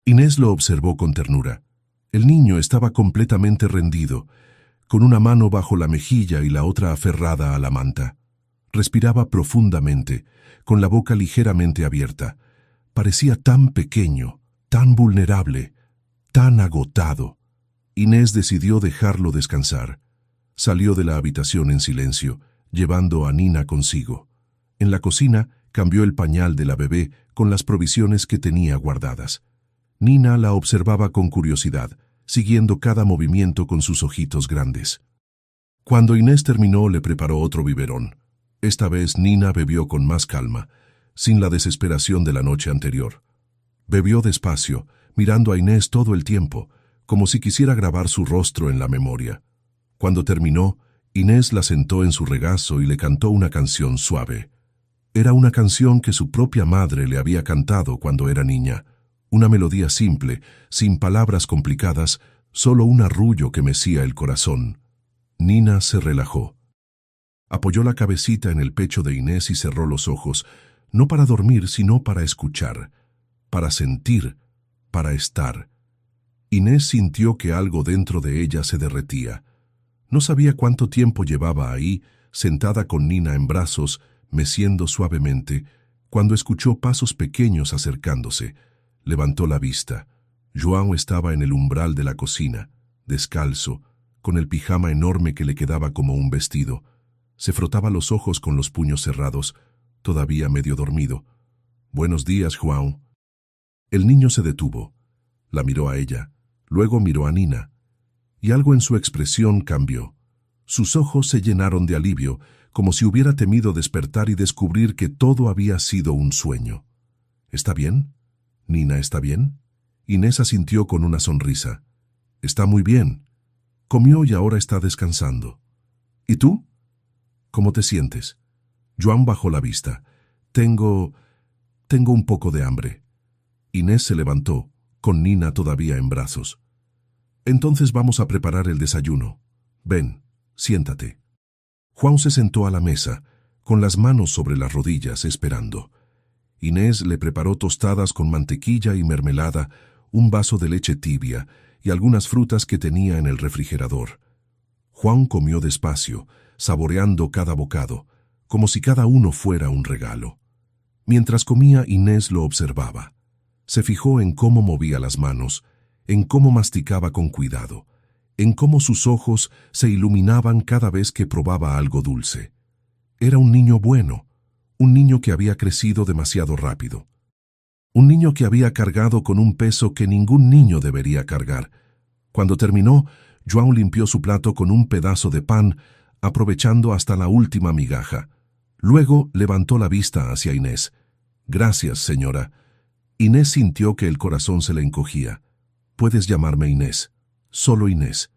Inés lo observó con ternura. El niño estaba completamente rendido, con una mano bajo la mejilla y la otra aferrada a la manta. Respiraba profundamente, con la boca ligeramente abierta. Parecía tan pequeño, tan vulnerable, tan agotado. Inés decidió dejarlo descansar. Salió de la habitación en silencio, llevando a Nina consigo. En la cocina cambió el pañal de la bebé con las provisiones que tenía guardadas. Nina la observaba con curiosidad, siguiendo cada movimiento con sus ojitos grandes. Cuando Inés terminó, le preparó otro biberón. Esta vez Nina bebió con más calma, sin la desesperación de la noche anterior. Bebió despacio, mirando a Inés todo el tiempo, como si quisiera grabar su rostro en la memoria. Cuando terminó, Inés la sentó en su regazo y le cantó una canción suave. Era una canción que su propia madre le había cantado cuando era niña. Una melodía simple, sin palabras complicadas, solo un arrullo que mecía el corazón. Nina se relajó. Apoyó la cabecita en el pecho de Inés y cerró los ojos, no para dormir, sino para escuchar, para sentir, para estar. Inés sintió que algo dentro de ella se derretía. No sabía cuánto tiempo llevaba ahí, sentada con Nina en brazos, meciendo suavemente, cuando escuchó pasos pequeños acercándose. Levantó la vista. João estaba en el umbral de la cocina, descalzo, con el pijama enorme que le quedaba como un vestido. Se frotaba los ojos con los puños cerrados, todavía medio dormido. «Buenos días, João». El niño se detuvo. La miró a ella, luego miró a Nina, y algo en su expresión cambió. Sus ojos se llenaron de alivio, como si hubiera temido despertar y descubrir que todo había sido un sueño. «¿Está bien? ¿Nina está bien?» Inés asintió con una sonrisa. «Está muy bien. Comió y ahora está descansando. ¿Y tú? ¿Cómo te sientes?» João bajó la vista. Tengo un poco de hambre». Inés se levantó, con Nina todavía en brazos. «Entonces vamos a preparar el desayuno. Ven, siéntate». João se sentó a la mesa, con las manos sobre las rodillas, esperando. Inés le preparó tostadas con mantequilla y mermelada, un vaso de leche tibia y algunas frutas que tenía en el refrigerador. João comió despacio, saboreando cada bocado, como si cada uno fuera un regalo. Mientras comía, Inés lo observaba. Se fijó en cómo movía las manos, en cómo masticaba con cuidado, en cómo sus ojos se iluminaban cada vez que probaba algo dulce. Era un niño bueno, un niño que había crecido demasiado rápido. Un niño que había cargado con un peso que ningún niño debería cargar. Cuando terminó, João limpió su plato con un pedazo de pan aprovechando hasta la última migaja. Luego levantó la vista hacia Inés. «Gracias, señora». Inés sintió que el corazón se le encogía. «Puedes llamarme Inés. Solo Inés».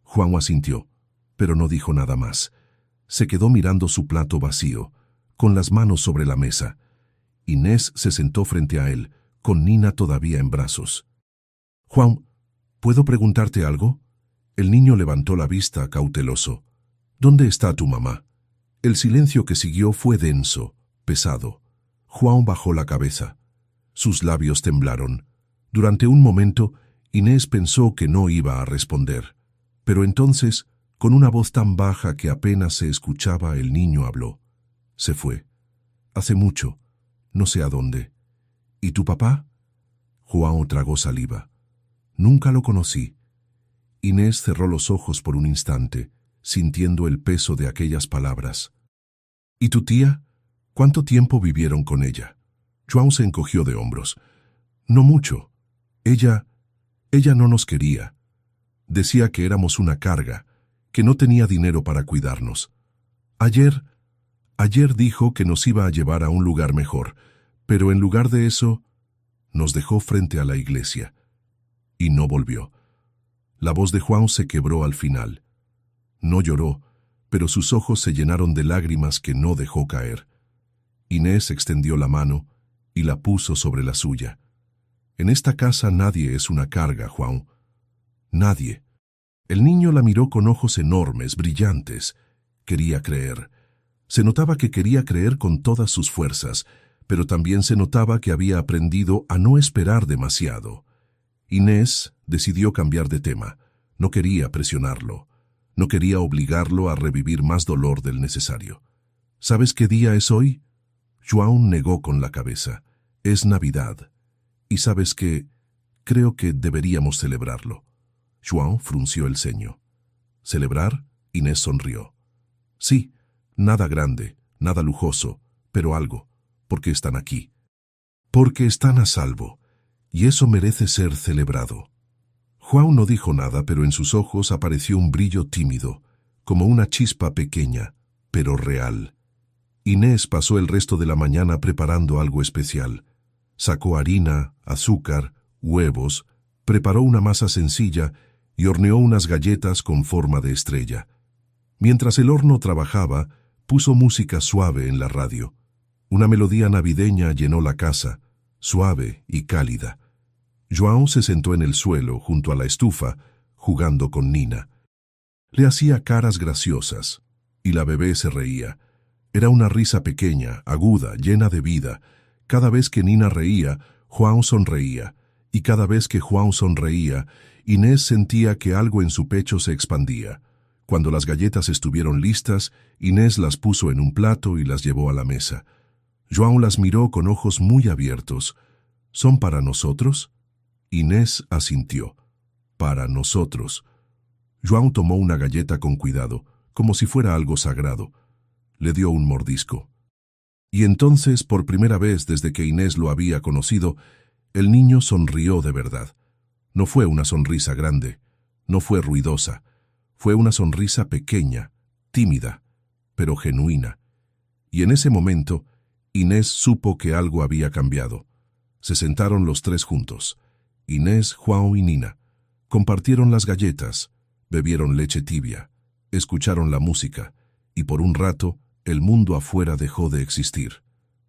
Juan asintió, pero no dijo nada más. Se quedó mirando su plato vacío, con las manos sobre la mesa. Inés se sentó frente a él, con Nina todavía en brazos. «Juan, ¿puedo preguntarte algo?» El niño levantó la vista cauteloso. «¿Dónde está tu mamá?» El silencio que siguió fue denso, pesado. Juan bajó la cabeza. Sus labios temblaron. Durante un momento, Inés pensó que no iba a responder. Pero entonces, con una voz tan baja que apenas se escuchaba, el niño habló. «Se fue. Hace mucho. No sé a dónde». «¿Y tu papá?» Juan tragó saliva. «Nunca lo conocí». Inés cerró los ojos por un instante, sintiendo el peso de aquellas palabras. «¿Y tu tía? ¿Cuánto tiempo vivieron con ella?» Juan se encogió de hombros. «No mucho. Ella no nos quería. Decía que éramos una carga, que no tenía dinero para cuidarnos. Ayer dijo que nos iba a llevar a un lugar mejor, pero en lugar de eso, nos dejó frente a la iglesia. Y no volvió». La voz de Juan se quebró al final. No lloró, pero sus ojos se llenaron de lágrimas que no dejó caer. Inés extendió la mano y la puso sobre la suya. «En esta casa nadie es una carga, Juan. Nadie». El niño la miró con ojos enormes, brillantes. Quería creer. Se notaba que quería creer con todas sus fuerzas, pero también se notaba que había aprendido a no esperar demasiado. Inés decidió cambiar de tema. No quería presionarlo. No quería obligarlo a revivir más dolor del necesario. «¿Sabes qué día es hoy?» Juan negó con la cabeza. «Es Navidad. Y sabes qué, creo que deberíamos celebrarlo». Juan frunció el ceño. «¿Celebrar?» Inés sonrió. «Sí, nada grande, nada lujoso, pero algo, porque están aquí. Porque están a salvo, y eso merece ser celebrado». Juan no dijo nada, pero en sus ojos apareció un brillo tímido, como una chispa pequeña, pero real. Inés pasó el resto de la mañana preparando algo especial. Sacó harina, azúcar, huevos, preparó una masa sencilla y horneó unas galletas con forma de estrella. Mientras el horno trabajaba, puso música suave en la radio. Una melodía navideña llenó la casa, suave y cálida. João se sentó en el suelo, junto a la estufa, jugando con Nina. Le hacía caras graciosas, y la bebé se reía. Era una risa pequeña, aguda, llena de vida. Cada vez que Nina reía, João sonreía, y cada vez que João sonreía, Inés sentía que algo en su pecho se expandía. Cuando las galletas estuvieron listas, Inés las puso en un plato y las llevó a la mesa. João las miró con ojos muy abiertos. «¿Son para nosotros?» Inés asintió. «Para nosotros». João tomó una galleta con cuidado, como si fuera algo sagrado. Le dio un mordisco. Y entonces, por primera vez desde que Inés lo había conocido, el niño sonrió de verdad. No fue una sonrisa grande, no fue ruidosa. Fue una sonrisa pequeña, tímida, pero genuina. Y en ese momento, Inés supo que algo había cambiado. Se sentaron los tres juntos. Inés, João y Nina. Compartieron las galletas, bebieron leche tibia, escucharon la música, y por un rato el mundo afuera dejó de existir.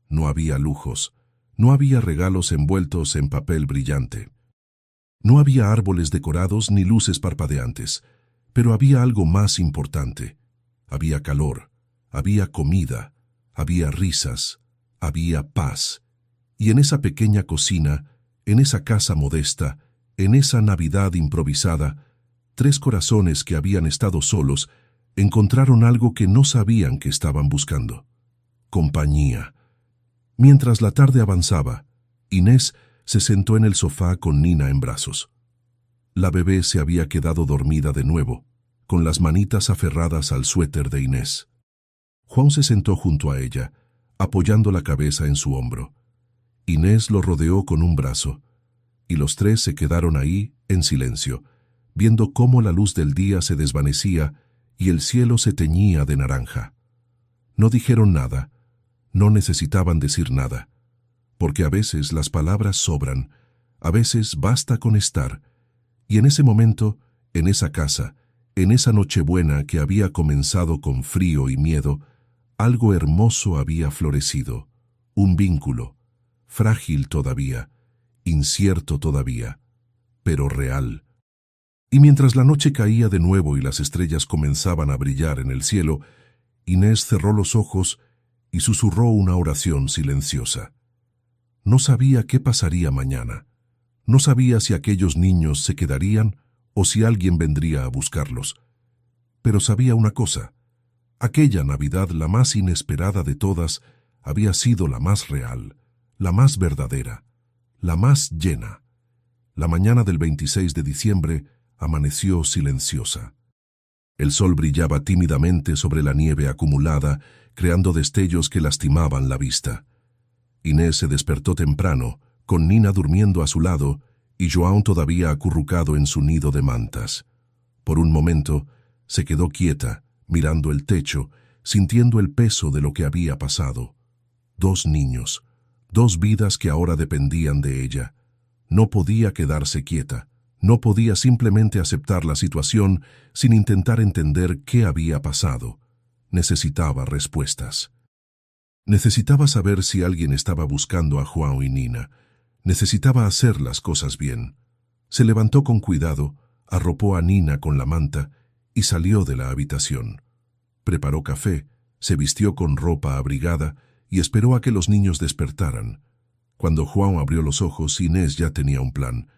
No había lujos, no había regalos envueltos en papel brillante. No había árboles decorados ni luces parpadeantes, pero había algo más importante. Había calor, había comida, había risas, había paz. Y en esa pequeña cocina, en esa casa modesta, en esa Navidad improvisada, tres corazones que habían estado solos encontraron algo que no sabían que estaban buscando: compañía. Mientras la tarde avanzaba, Inés se sentó en el sofá con Nina en brazos. La bebé se había quedado dormida de nuevo, con las manitas aferradas al suéter de Inés. Juan se sentó junto a ella, apoyando la cabeza en su hombro. Inés lo rodeó con un brazo, y los tres se quedaron ahí, en silencio, viendo cómo la luz del día se desvanecía y el cielo se teñía de naranja. No dijeron nada, no necesitaban decir nada, porque a veces las palabras sobran, a veces basta con estar, y en ese momento, en esa casa, en esa Nochebuena que había comenzado con frío y miedo, algo hermoso había florecido, un vínculo, frágil todavía, incierto todavía, pero real. Y mientras la noche caía de nuevo y las estrellas comenzaban a brillar en el cielo, Inés cerró los ojos y susurró una oración silenciosa. No sabía qué pasaría mañana. No sabía si aquellos niños se quedarían o si alguien vendría a buscarlos. Pero sabía una cosa. Aquella Navidad, la más inesperada de todas, había sido la más real, la más verdadera, la más llena. La mañana del 26 de diciembre amaneció silenciosa. El sol brillaba tímidamente sobre la nieve acumulada, creando destellos que lastimaban la vista. Inés se despertó temprano, con Nina durmiendo a su lado y João todavía acurrucado en su nido de mantas. Por un momento, se quedó quieta, mirando el techo, sintiendo el peso de lo que había pasado. 2 niños, 2 vidas que ahora dependían de ella. No podía quedarse quieta, no podía simplemente aceptar la situación sin intentar entender qué había pasado. Necesitaba respuestas. Necesitaba saber si alguien estaba buscando a João y Nina. Necesitaba hacer las cosas bien. Se levantó con cuidado, arropó a Nina con la manta y salió de la habitación. Preparó café, se vistió con ropa abrigada y esperó a que los niños despertaran. Cuando João abrió los ojos, Inés ya tenía un plan.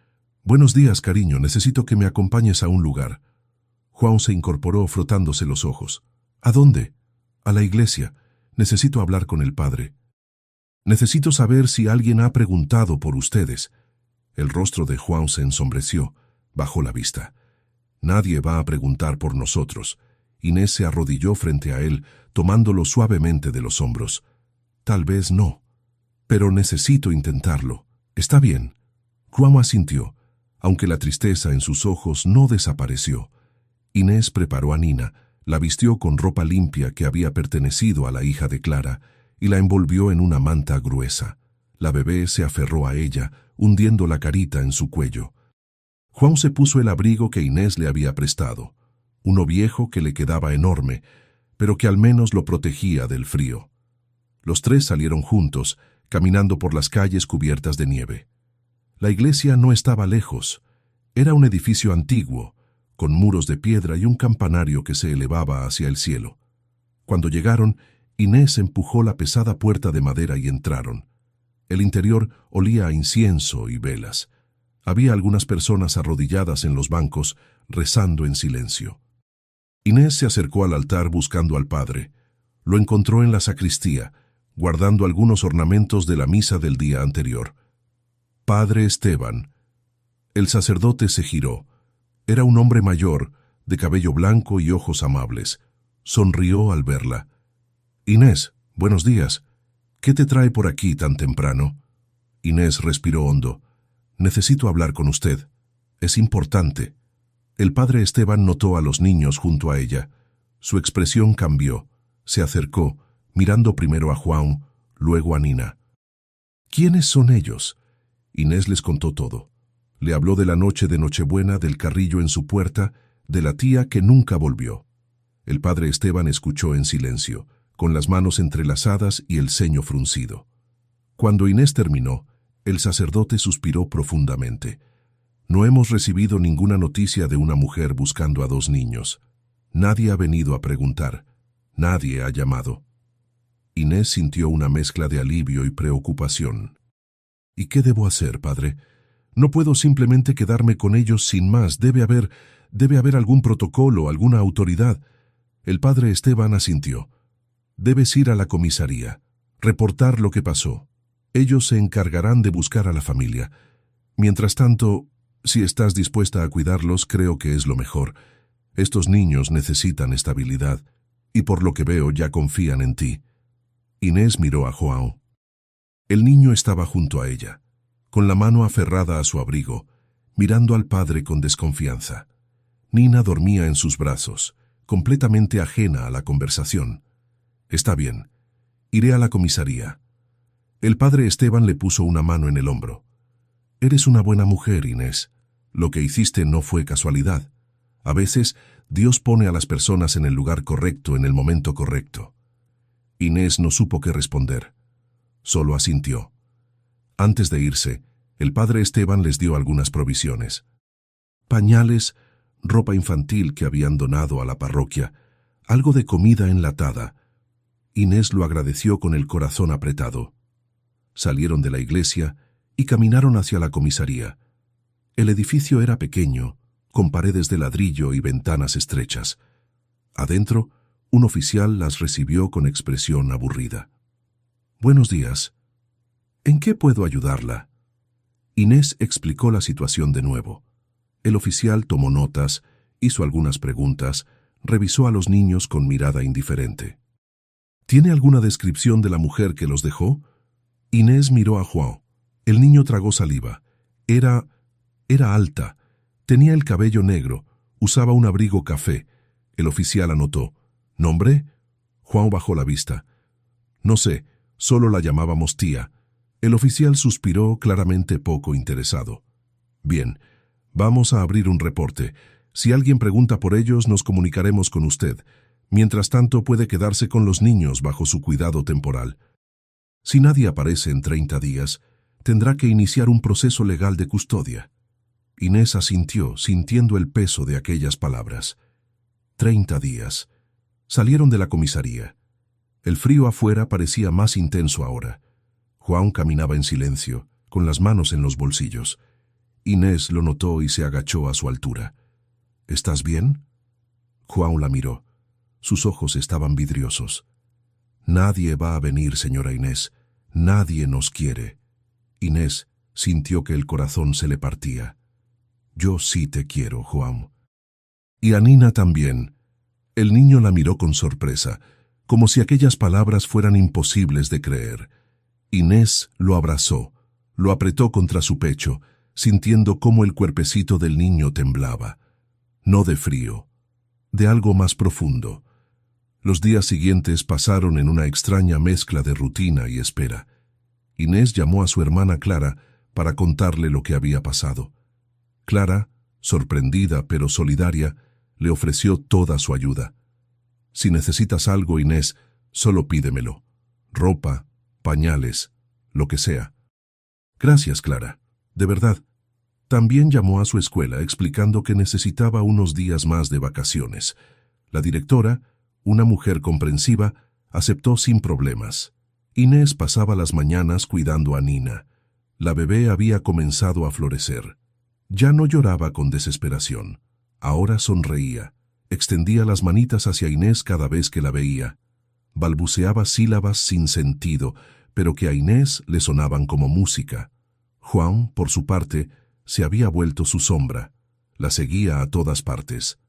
«Buenos días, cariño, necesito que me acompañes a un lugar». João se incorporó frotándose los ojos. «¿A dónde?» «A la iglesia. Necesito hablar con el padre. Necesito saber si alguien ha preguntado por ustedes». El rostro de João se ensombreció, bajó la vista. «Nadie va a preguntar por nosotros». Inés se arrodilló frente a él, tomándolo suavemente de los hombros. «Tal vez no, pero necesito intentarlo. ¿Está bien?» João asintió, aunque la tristeza en sus ojos no desapareció. Inés preparó a Nina, la vistió con ropa limpia que había pertenecido a la hija de Clara y la envolvió en una manta gruesa. La bebé se aferró a ella, hundiendo la carita en su cuello. João se puso el abrigo que Inés le había prestado, uno viejo que le quedaba enorme, pero que al menos lo protegía del frío. Los 3 salieron juntos, caminando por las calles cubiertas de nieve. La iglesia no estaba lejos. Era un edificio antiguo, con muros de piedra y un campanario que se elevaba hacia el cielo. Cuando llegaron, Inés empujó la pesada puerta de madera y entraron. El interior olía a incienso y velas. Había algunas personas arrodilladas en los bancos, rezando en silencio. Inés se acercó al altar buscando al padre. Lo encontró en la sacristía, guardando algunos ornamentos de la misa del día anterior. «Padre Esteban». El sacerdote se giró. Era un hombre mayor, de cabello blanco y ojos amables. Sonrió al verla. «Inés, buenos días. ¿Qué te trae por aquí tan temprano?» Inés respiró hondo. «Necesito hablar con usted. Es importante». El padre Esteban notó a los niños junto a ella. Su expresión cambió. Se acercó, mirando primero a João, luego a Nina. «¿Quiénes son ellos?» Inés les contó todo. Le habló de la noche de Nochebuena, del carrillo en su puerta, de la tía que nunca volvió. El padre Esteban escuchó en silencio, con las manos entrelazadas y el ceño fruncido. Cuando Inés terminó, el sacerdote suspiró profundamente. «No hemos recibido ninguna noticia de una mujer buscando a 2 niños. Nadie ha venido a preguntar. Nadie ha llamado». Inés sintió una mezcla de alivio y preocupación. «¿Y qué debo hacer, padre? No puedo simplemente quedarme con ellos sin más. Debe haber algún protocolo, alguna autoridad». El padre Esteban asintió. «Debes ir a la comisaría, reportar lo que pasó. Ellos se encargarán de buscar a la familia. Mientras tanto, si estás dispuesta a cuidarlos, creo que es lo mejor. Estos niños necesitan estabilidad, y por lo que veo ya confían en ti». Inés miró a João. El niño estaba junto a ella, con la mano aferrada a su abrigo, mirando al padre con desconfianza. Nina dormía en sus brazos, completamente ajena a la conversación. «Está bien. Iré a la comisaría». El padre Esteban le puso una mano en el hombro. «Eres una buena mujer, Inés. Lo que hiciste no fue casualidad. A veces, Dios pone a las personas en el lugar correcto en el momento correcto». Inés no supo qué responder. Solo asintió. Antes de irse, el padre Esteban les dio algunas provisiones. Pañales, ropa infantil que habían donado a la parroquia, algo de comida enlatada. Inés lo agradeció con el corazón apretado. Salieron de la iglesia y caminaron hacia la comisaría. El edificio era pequeño, con paredes de ladrillo y ventanas estrechas. Adentro, un oficial las recibió con expresión aburrida. «Buenos días. ¿En qué puedo ayudarla?». Inés explicó la situación de nuevo. El oficial tomó notas, hizo algunas preguntas, revisó a los niños con mirada indiferente. «¿Tiene alguna descripción de la mujer que los dejó?». Inés miró a João. El niño tragó saliva. Era alta. Tenía el cabello negro. Usaba un abrigo café. El oficial anotó. «¿Nombre?». João bajó la vista. «No sé, solo la llamábamos tía». El oficial suspiró, claramente poco interesado. «Bien, vamos a abrir un reporte. Si alguien pregunta por ellos, nos comunicaremos con usted. Mientras tanto, puede quedarse con los niños bajo su cuidado temporal. Si nadie aparece en 30 días, tendrá que iniciar un proceso legal de custodia». Inés asintió, sintiendo el peso de aquellas palabras. 30 días. Salieron de la comisaría. El frío afuera parecía más intenso ahora. João caminaba en silencio, con las manos en los bolsillos. Inés lo notó y se agachó a su altura. «¿Estás bien?». João la miró. Sus ojos estaban vidriosos. «Nadie va a venir, señora Inés. Nadie nos quiere». Inés sintió que el corazón se le partía. «Yo sí te quiero, João». «Y a Nina también». El niño la miró con sorpresa, como si aquellas palabras fueran imposibles de creer. Inés lo abrazó, lo apretó contra su pecho, sintiendo cómo el cuerpecito del niño temblaba. No de frío, de algo más profundo. Los días siguientes pasaron en una extraña mezcla de rutina y espera. Inés llamó a su hermana Clara para contarle lo que había pasado. Clara, sorprendida pero solidaria, le ofreció toda su ayuda. «Si necesitas algo, Inés, solo pídemelo. Ropa, pañales, lo que sea». «Gracias, Clara. De verdad». También llamó a su escuela explicando que necesitaba unos días más de vacaciones. La directora, una mujer comprensiva, aceptó sin problemas. Inés pasaba las mañanas cuidando a Nina. La bebé había comenzado a florecer. Ya no lloraba con desesperación. Ahora sonreía. Extendía las manitas hacia Inés cada vez que la veía. Balbuceaba sílabas sin sentido, pero que a Inés le sonaban como música. João, por su parte, se había vuelto su sombra. La seguía a todas partes.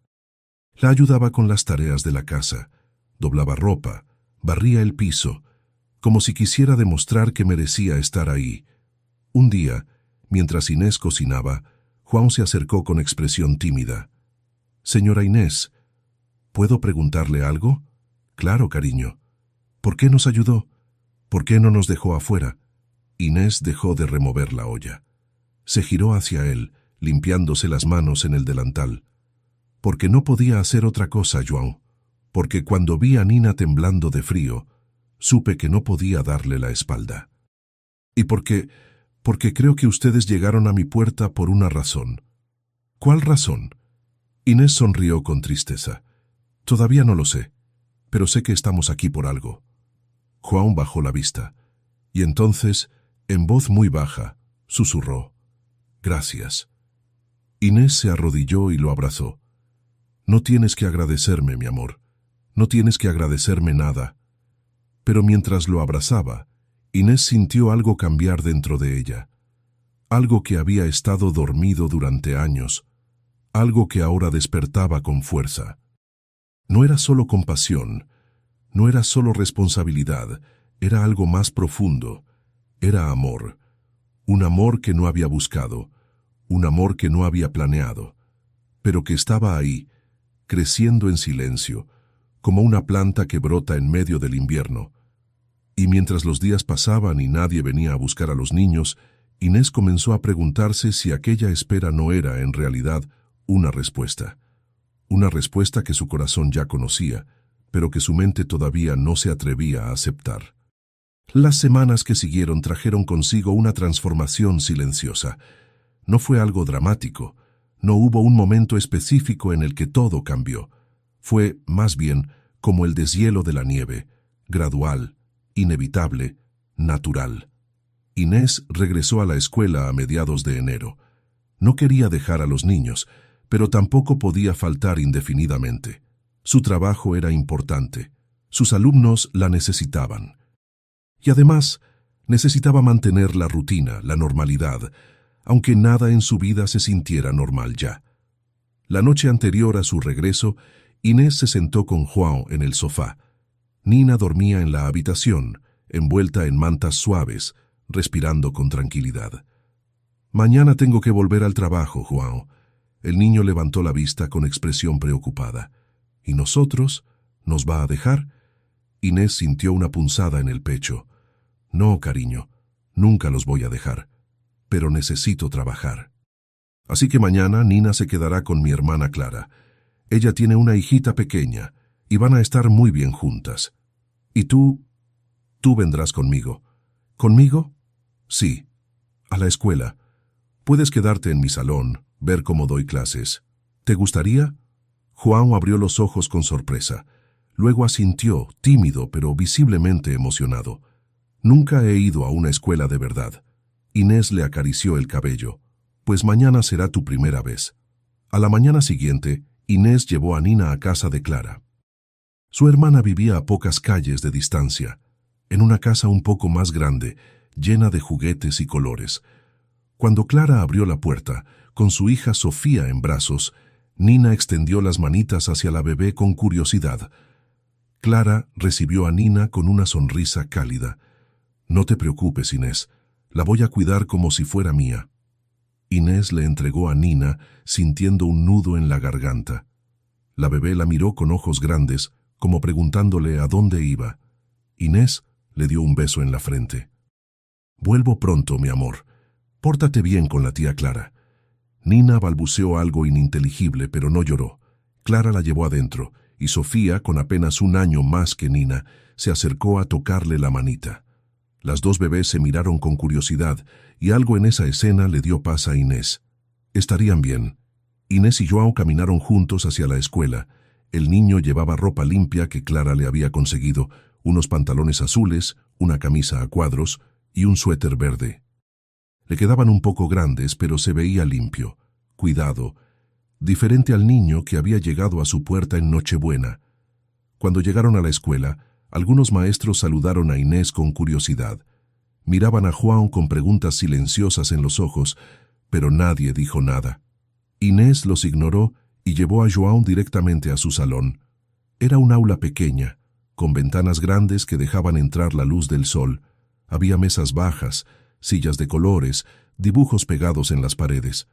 La ayudaba con las tareas de la casa. Doblaba ropa, barría el piso, como si quisiera demostrar que merecía estar ahí. Un día, mientras Inés cocinaba, João se acercó con expresión tímida. «Señora Inés, ¿puedo preguntarle algo?». «Claro, cariño». «¿Por qué nos ayudó? ¿Por qué no nos dejó afuera?». Inés dejó de remover la olla. Se giró hacia él, limpiándose las manos en el delantal. «Porque no podía hacer otra cosa, João. Porque cuando vi a Nina temblando de frío, supe que no podía darle la espalda. Y porque creo que ustedes llegaron a mi puerta por una razón». «¿Cuál razón?». Inés sonrió con tristeza. «Todavía no lo sé, pero sé que estamos aquí por algo». João bajó la vista, y entonces, en voz muy baja, susurró: «Gracias». Inés se arrodilló y lo abrazó. «No tienes que agradecerme, mi amor. No tienes que agradecerme nada». Pero mientras lo abrazaba, Inés sintió algo cambiar dentro de ella. Algo que había estado dormido durante años. Algo que ahora despertaba con fuerza. No era solo compasión, no era solo responsabilidad, era algo más profundo. Era amor. Un amor que no había buscado, un amor que no había planeado, pero que estaba ahí, creciendo en silencio, como una planta que brota en medio del invierno. Y mientras los días pasaban y nadie venía a buscar a los niños, Inés comenzó a preguntarse si aquella espera no era, en realidad, una respuesta. Una respuesta que su corazón ya conocía, pero que su mente todavía no se atrevía a aceptar. Las semanas que siguieron trajeron consigo una transformación silenciosa. No fue algo dramático, no hubo un momento específico en el que todo cambió. Fue, más bien, como el deshielo de la nieve, gradual, inevitable, natural. Inés regresó a la escuela a mediados de enero. No quería dejar a los niños, pero tampoco podía faltar indefinidamente. Su trabajo era importante. Sus alumnos la necesitaban. Y además, necesitaba mantener la rutina, la normalidad, aunque nada en su vida se sintiera normal ya. La noche anterior a su regreso, Inés se sentó con João en el sofá. Nina dormía en la habitación, envuelta en mantas suaves, respirando con tranquilidad. «Mañana tengo que volver al trabajo, João». El niño levantó la vista con expresión preocupada. «¿Y nosotros? ¿Nos va a dejar?» Inés sintió una punzada en el pecho. «No, cariño, nunca los voy a dejar, pero necesito trabajar. Así que mañana Nina se quedará con mi hermana Clara. Ella tiene una hijita pequeña y van a estar muy bien juntas. Y tú vendrás conmigo». «¿Conmigo?» «Sí, a la escuela. Puedes quedarte en mi salón, ver cómo doy clases. ¿Te gustaría?» João abrió los ojos con sorpresa. Luego asintió, tímido pero visiblemente emocionado. «Nunca he ido a una escuela de verdad». Inés le acarició el cabello. «Pues mañana será tu primera vez». A la mañana siguiente, Inés llevó a Nina a casa de Clara. Su hermana vivía a pocas calles de distancia, en una casa un poco más grande, llena de juguetes y colores. Cuando Clara abrió la puerta, con su hija Sofía en brazos, Nina extendió las manitas hacia la bebé con curiosidad. Clara recibió a Nina con una sonrisa cálida. «No te preocupes, Inés, la voy a cuidar como si fuera mía». Inés le entregó a Nina, sintiendo un nudo en la garganta. La bebé la miró con ojos grandes, como preguntándole a dónde iba. Inés le dio un beso en la frente. «Vuelvo pronto, mi amor. Pórtate bien con la tía Clara». Nina balbuceó algo ininteligible, pero no lloró. Clara la llevó adentro, y Sofía, con apenas un año más que Nina, se acercó a tocarle la manita. Las dos bebés se miraron con curiosidad, y algo en esa escena le dio paz a Inés. Estarían bien. Inés y João caminaron juntos hacia la escuela. El niño llevaba ropa limpia que Clara le había conseguido, unos pantalones azules, una camisa a cuadros y un suéter verde. Le quedaban un poco grandes, pero se veía limpio, cuidado, diferente al niño que había llegado a su puerta en Nochebuena. Cuando llegaron a la escuela, algunos maestros saludaron a Inés con curiosidad. Miraban a João con preguntas silenciosas en los ojos, pero nadie dijo nada. Inés los ignoró y llevó a João directamente a su salón. Era un aula pequeña, con ventanas grandes que dejaban entrar la luz del sol. Había mesas bajas, sillas de colores, dibujos pegados en las paredes.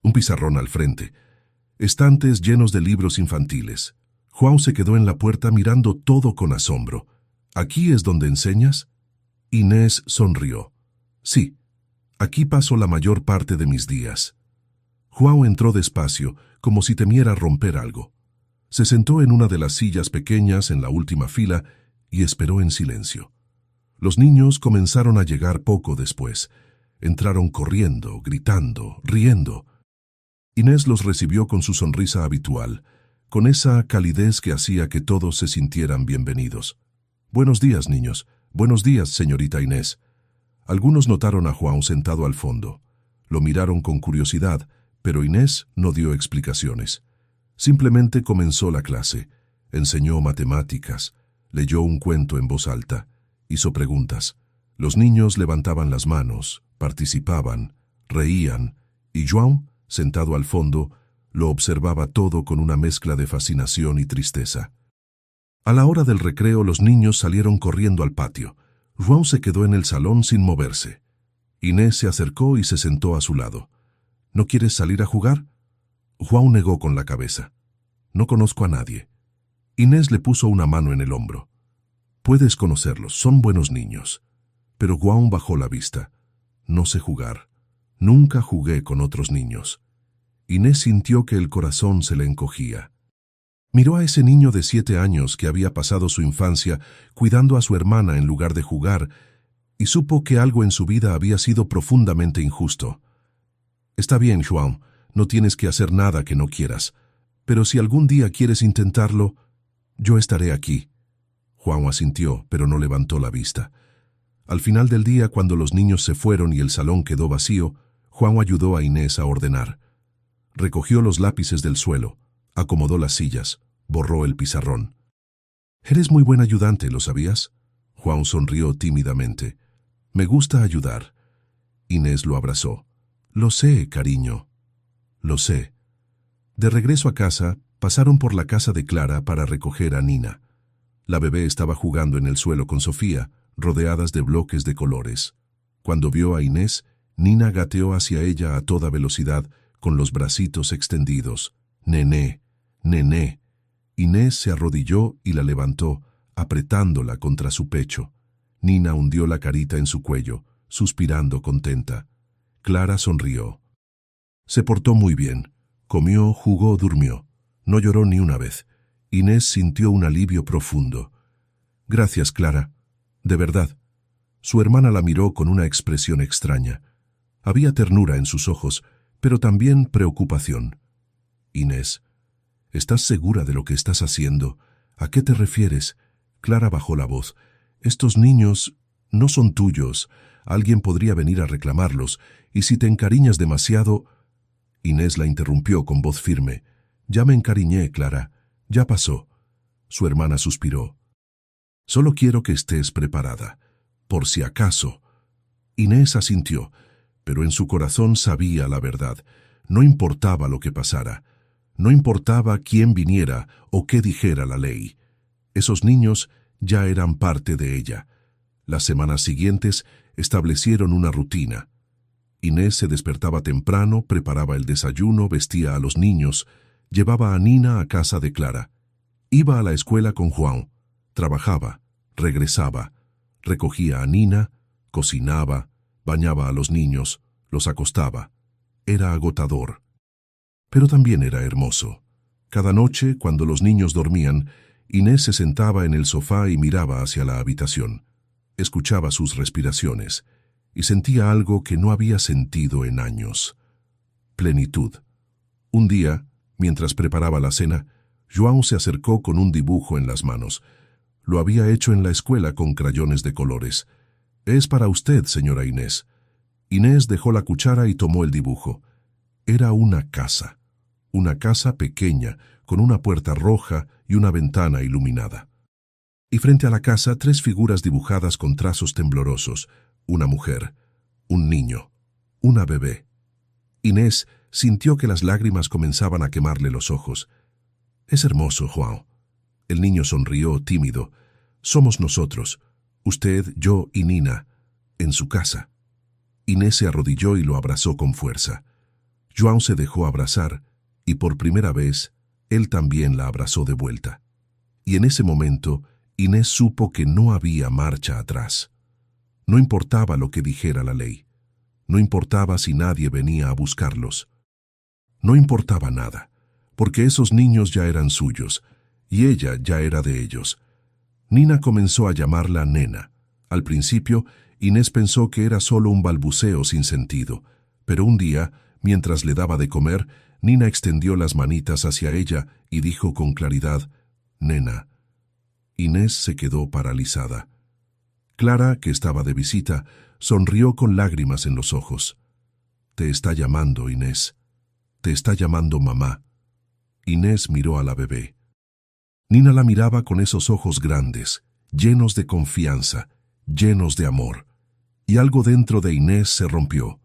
Un pizarrón al frente, estantes llenos de libros infantiles. João se quedó en la puerta mirando todo con asombro. «¿Aquí es donde enseñas?» Inés sonrió. «Sí, aquí paso la mayor parte de mis días». João entró despacio, como si temiera romper algo. Se sentó en una de las sillas pequeñas en la última fila y esperó en silencio. Los niños comenzaron a llegar poco después. Entraron corriendo, gritando, riendo. Inés los recibió con su sonrisa habitual, con esa calidez que hacía que todos se sintieran bienvenidos. «Buenos días, niños. Buenos días, señorita Inés». Algunos notaron a João sentado al fondo. Lo miraron con curiosidad, pero Inés no dio explicaciones. Simplemente comenzó la clase, enseñó matemáticas, leyó un cuento en voz alta, hizo preguntas. Los niños levantaban las manos, participaban, reían, y João, sentado al fondo, lo observaba todo con una mezcla de fascinación y tristeza. A la hora del recreo los niños salieron corriendo al patio. João se quedó en el salón sin moverse. Inés se acercó y se sentó a su lado. «¿No quieres salir a jugar?» João negó con la cabeza. No conozco a nadie. Inés le puso una mano en el hombro. Puedes conocerlos, son buenos niños. Pero João bajó la vista. No sé jugar. Nunca jugué con otros niños. Inés sintió que el corazón se le encogía. Miró a ese niño de 7 años que había pasado su infancia cuidando a su hermana en lugar de jugar y supo que algo en su vida había sido profundamente injusto. Está bien, João, no tienes que hacer nada que no quieras, pero si algún día quieres intentarlo, yo estaré aquí. João asintió, pero no levantó la vista. Al final del día, cuando los niños se fueron y el salón quedó vacío, João ayudó a Inés a ordenar. Recogió los lápices del suelo, acomodó las sillas, borró el pizarrón. Eres muy buen ayudante, ¿lo sabías? João sonrió tímidamente. Me gusta ayudar. Inés lo abrazó. Lo sé, cariño. Lo sé. De regreso a casa, pasaron por la casa de Clara para recoger a Nina. La bebé estaba jugando en el suelo con Sofía, rodeadas de bloques de colores. Cuando vio a Inés, Nina gateó hacia ella a toda velocidad, con los bracitos extendidos. Nené, nené. Inés se arrodilló y la levantó, apretándola contra su pecho. Nina hundió la carita en su cuello, suspirando contenta. Clara sonrió. Se portó muy bien. Comió, jugó, durmió. No lloró ni una vez. Inés sintió un alivio profundo. Gracias, Clara. De verdad. Su hermana la miró con una expresión extraña. Había ternura en sus ojos, pero también preocupación. Inés, ¿estás segura de lo que estás haciendo? ¿A qué te refieres? Clara bajó la voz. Estos niños no son tuyos. Alguien podría venir a reclamarlos, y si te encariñas demasiado... Inés la interrumpió con voz firme. Ya me encariñé, Clara. Ya pasó. Su hermana suspiró. Solo quiero que estés preparada. Por si acaso. Inés asintió, pero en su corazón sabía la verdad. No importaba lo que pasara. No importaba quién viniera o qué dijera la ley. Esos niños ya eran parte de ella. Las semanas siguientes establecieron una rutina. Inés se despertaba temprano, preparaba el desayuno, vestía a los niños, llevaba a Nina a casa de Clara. Iba a la escuela con João. Trabajaba, regresaba, recogía a Nina, cocinaba, bañaba a los niños, los acostaba. Era agotador. Pero también era hermoso. Cada noche, cuando los niños dormían, Inés se sentaba en el sofá y miraba hacia la habitación. Escuchaba sus respiraciones y sentía algo que no había sentido en años. Plenitud. Un día, mientras preparaba la cena, João se acercó con un dibujo en las manos. Lo había hecho en la escuela con crayones de colores. «Es para usted, señora Inés». Inés dejó la cuchara y tomó el dibujo. Era una casa pequeña, con una puerta roja y una ventana iluminada. Y frente a la casa 3 figuras dibujadas con trazos temblorosos, una mujer, un niño, una bebé. Inés sintió que las lágrimas comenzaban a quemarle los ojos. «Es hermoso, João». El niño sonrió, tímido. «Somos nosotros, usted, yo y Nina, en su casa». Inés se arrodilló y lo abrazó con fuerza. João se dejó abrazar, y por primera vez, él también la abrazó de vuelta. Y en ese momento, Inés supo que no había marcha atrás. No importaba lo que dijera la ley. No importaba si nadie venía a buscarlos. No importaba nada, porque esos niños ya eran suyos, y ella ya era de ellos. Nina comenzó a llamarla nena. Al principio, Inés pensó que era solo un balbuceo sin sentido, pero un día, mientras le daba de comer, Nina extendió las manitas hacia ella y dijo con claridad, «Nena». Inés se quedó paralizada. Clara, que estaba de visita, sonrió con lágrimas en los ojos. «Te está llamando, Inés. Te está llamando mamá». Inés miró a la bebé. Nina la miraba con esos ojos grandes, llenos de confianza, llenos de amor. Y algo dentro de Inés se rompió.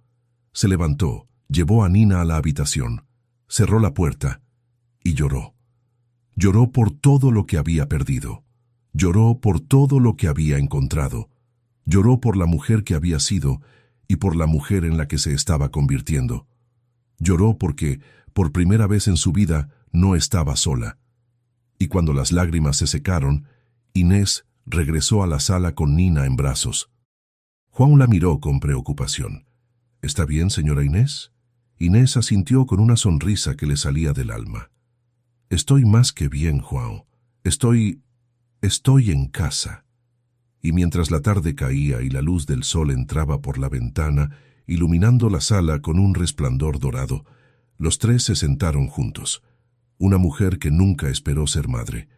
Se levantó, llevó a Nina a la habitación, cerró la puerta y lloró. Lloró por todo lo que había perdido. Lloró por todo lo que había encontrado. Lloró por la mujer que había sido y por la mujer en la que se estaba convirtiendo. Lloró porque, por primera vez en su vida, no estaba sola. Y cuando las lágrimas se secaron, Inés regresó a la sala con Nina en brazos. Juan la miró con preocupación. ¿Está bien, señora Inés? Inés asintió con una sonrisa que le salía del alma. Estoy más que bien, Juan. Estoy en casa. Y mientras la tarde caía y la luz del sol entraba por la ventana, iluminando la sala con un resplandor dorado, los tres se sentaron juntos. Una mujer que nunca esperó ser madre,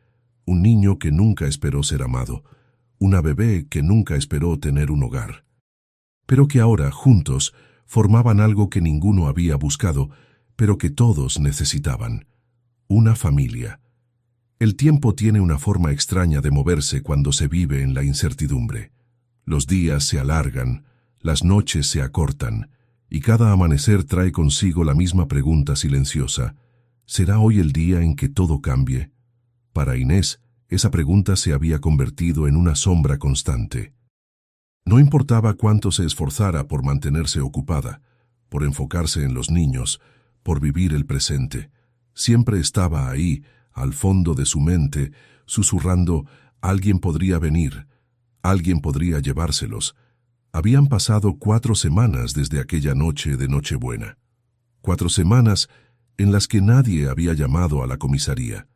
un niño que nunca esperó ser amado, una bebé que nunca esperó tener un hogar. Pero que ahora, juntos, formaban algo que ninguno había buscado, pero que todos necesitaban: una familia. El tiempo tiene una forma extraña de moverse cuando se vive en la incertidumbre. Los días se alargan, las noches se acortan, y cada amanecer trae consigo la misma pregunta silenciosa: ¿será hoy el día en que todo cambie? Para Inés, esa pregunta se había convertido en una sombra constante. No importaba cuánto se esforzara por mantenerse ocupada, por enfocarse en los niños, por vivir el presente, siempre estaba ahí, al fondo de su mente, susurrando: alguien podría venir, alguien podría llevárselos. Habían pasado 4 semanas desde aquella noche de Nochebuena. 4 semanas en las que nadie había llamado a la comisaría.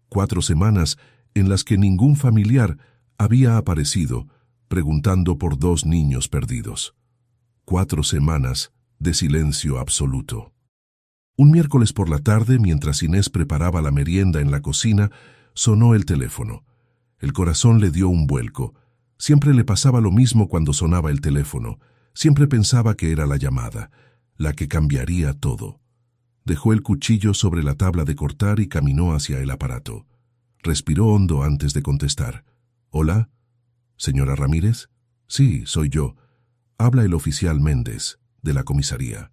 4 semanas en las que ningún familiar había aparecido preguntando por 2 niños perdidos. 4 semanas de silencio absoluto. Un miércoles por la tarde, mientras Inés preparaba la merienda en la cocina, sonó el teléfono. El corazón le dio un vuelco. Siempre le pasaba lo mismo cuando sonaba el teléfono. Siempre pensaba que era la llamada, la que cambiaría todo. Dejó el cuchillo sobre la tabla de cortar y caminó hacia el aparato. Respiró hondo antes de contestar. ¿Hola? ¿Señora Ramírez? Sí, soy yo. Habla el oficial Méndez, de la comisaría.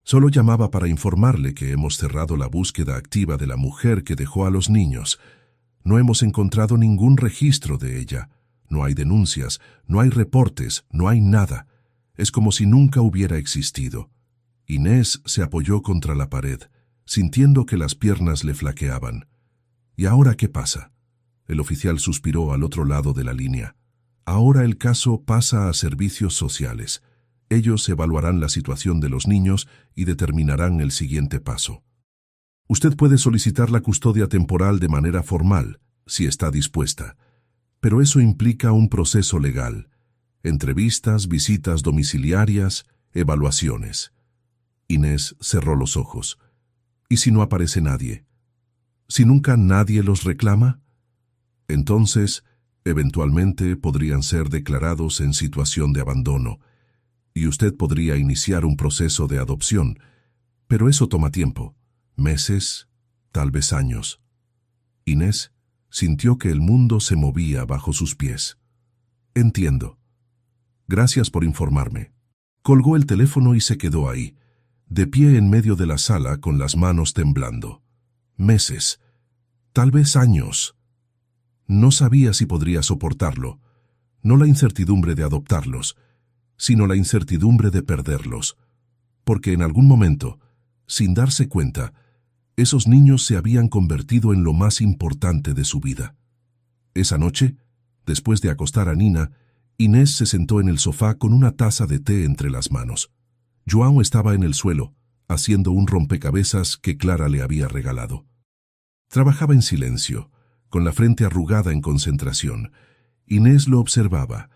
Solo llamaba para informarle que hemos cerrado la búsqueda activa de la mujer que dejó a los niños. No hemos encontrado ningún registro de ella. No hay denuncias, no hay reportes, no hay nada. Es como si nunca hubiera existido. Inés se apoyó contra la pared, sintiendo que las piernas le flaqueaban. ¿Y ahora qué pasa? El oficial suspiró al otro lado de la línea. Ahora el caso pasa a servicios sociales. Ellos evaluarán la situación de los niños y determinarán el siguiente paso. Usted puede solicitar la custodia temporal de manera formal, si está dispuesta, pero eso implica un proceso legal: entrevistas, visitas domiciliarias, evaluaciones. Inés cerró los ojos. ¿Y si no aparece nadie? ¿Si nunca nadie los reclama? Entonces, eventualmente podrían ser declarados en situación de abandono, y usted podría iniciar un proceso de adopción, pero eso toma tiempo, meses, tal vez años. Inés sintió que el mundo se movía bajo sus pies. Entiendo. Gracias por informarme. Colgó el teléfono y se quedó ahí, de pie en medio de la sala con las manos temblando. Meses, tal vez años. No sabía si podría soportarlo, no la incertidumbre de adoptarlos, sino la incertidumbre de perderlos, porque en algún momento, sin darse cuenta, esos niños se habían convertido en lo más importante de su vida. Esa noche, después de acostar a Nina, Inés se sentó en el sofá con una taza de té entre las manos. João estaba en el suelo, haciendo un rompecabezas que Clara le había regalado. Trabajaba en silencio, con la frente arrugada en concentración. Inés lo observaba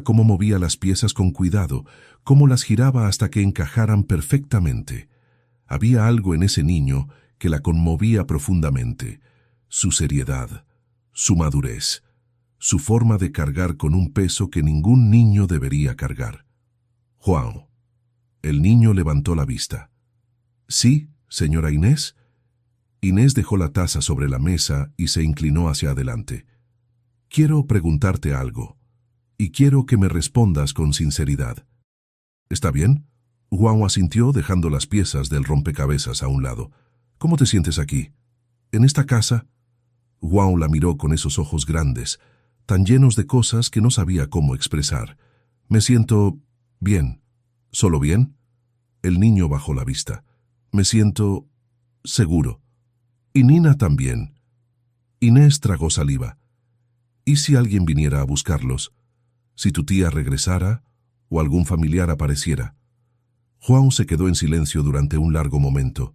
cómo movía las piezas con cuidado, cómo las giraba hasta que encajaran perfectamente. Había algo en ese niño que la conmovía profundamente: su seriedad, su madurez, su forma de cargar con un peso que ningún niño debería cargar. João. El niño levantó la vista. ¿Sí, señora Inés? Inés dejó la taza sobre la mesa y se inclinó hacia adelante. Quiero preguntarte algo, y quiero que me respondas con sinceridad. ¿Está bien? João asintió, dejando las piezas del rompecabezas a un lado. ¿Cómo te sientes aquí? ¿En esta casa? João la miró con esos ojos grandes, tan llenos de cosas que no sabía cómo expresar. Me siento bien. ¿Solo bien? El niño bajó la vista. Me siento seguro. Y Nina también. Inés tragó saliva. ¿Y si alguien viniera a buscarlos? ¿Si tu tía regresara o algún familiar apareciera? João se quedó en silencio durante un largo momento.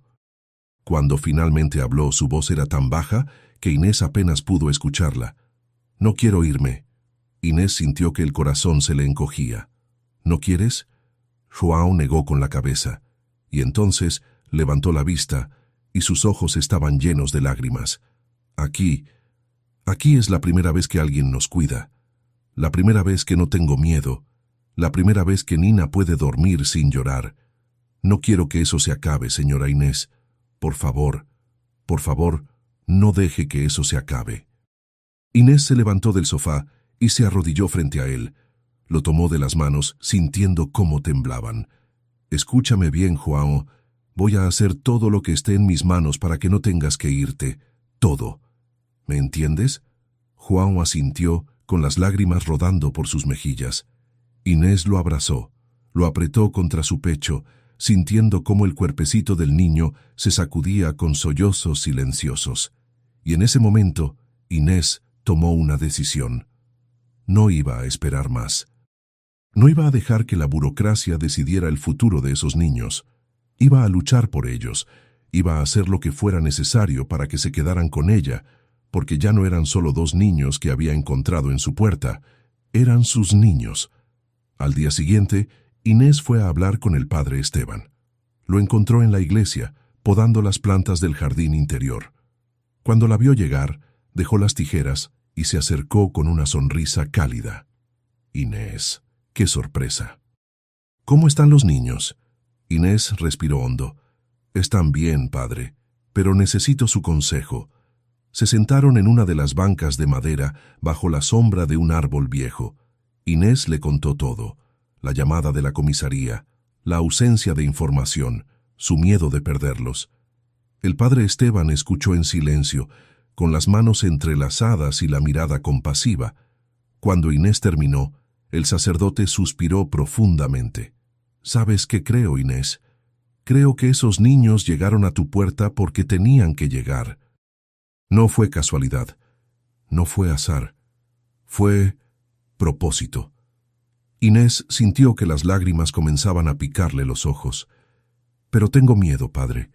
Cuando finalmente habló, su voz era tan baja que Inés apenas pudo escucharla. «No quiero irme». Inés sintió que el corazón se le encogía. «¿No quieres?» João negó con la cabeza, y entonces levantó la vista, y sus ojos estaban llenos de lágrimas. Aquí es la primera vez que alguien nos cuida, la primera vez que no tengo miedo, la primera vez que Nina puede dormir sin llorar. No quiero que eso se acabe, señora Inés. Por favor, no deje que eso se acabe». Inés se levantó del sofá y se arrodilló frente a él. Lo tomó de las manos, sintiendo cómo temblaban. «Escúchame bien, João. Voy a hacer todo lo que esté en mis manos para que no tengas que irte. Todo. ¿Me entiendes?» João asintió, con las lágrimas rodando por sus mejillas. Inés lo abrazó, lo apretó contra su pecho, sintiendo cómo el cuerpecito del niño se sacudía con sollozos silenciosos. Y en ese momento, Inés tomó una decisión. No iba a esperar más. No iba a dejar que la burocracia decidiera el futuro de esos niños. Iba a luchar por ellos. Iba a hacer lo que fuera necesario para que se quedaran con ella, porque ya no eran solo 2 niños que había encontrado en su puerta, eran sus niños. Al día siguiente, Inés fue a hablar con el padre Esteban. Lo encontró en la iglesia, podando las plantas del jardín interior. Cuando la vio llegar, dejó las tijeras y se acercó con una sonrisa cálida. «Inés, qué sorpresa». «¿Cómo están los niños?» Inés respiró hondo. «Están bien, padre, pero necesito su consejo». Se sentaron en una de las bancas de madera bajo la sombra de un árbol viejo. Inés le contó todo: la llamada de la comisaría, la ausencia de información, su miedo de perderlos. El padre Esteban escuchó en silencio, con las manos entrelazadas y la mirada compasiva. Cuando Inés terminó, el sacerdote suspiró profundamente. «¿Sabes qué creo, Inés? Creo que esos niños llegaron a tu puerta porque tenían que llegar. No fue casualidad, no fue azar, fue propósito». Inés sintió que las lágrimas comenzaban a picarle los ojos. «Pero tengo miedo, padre.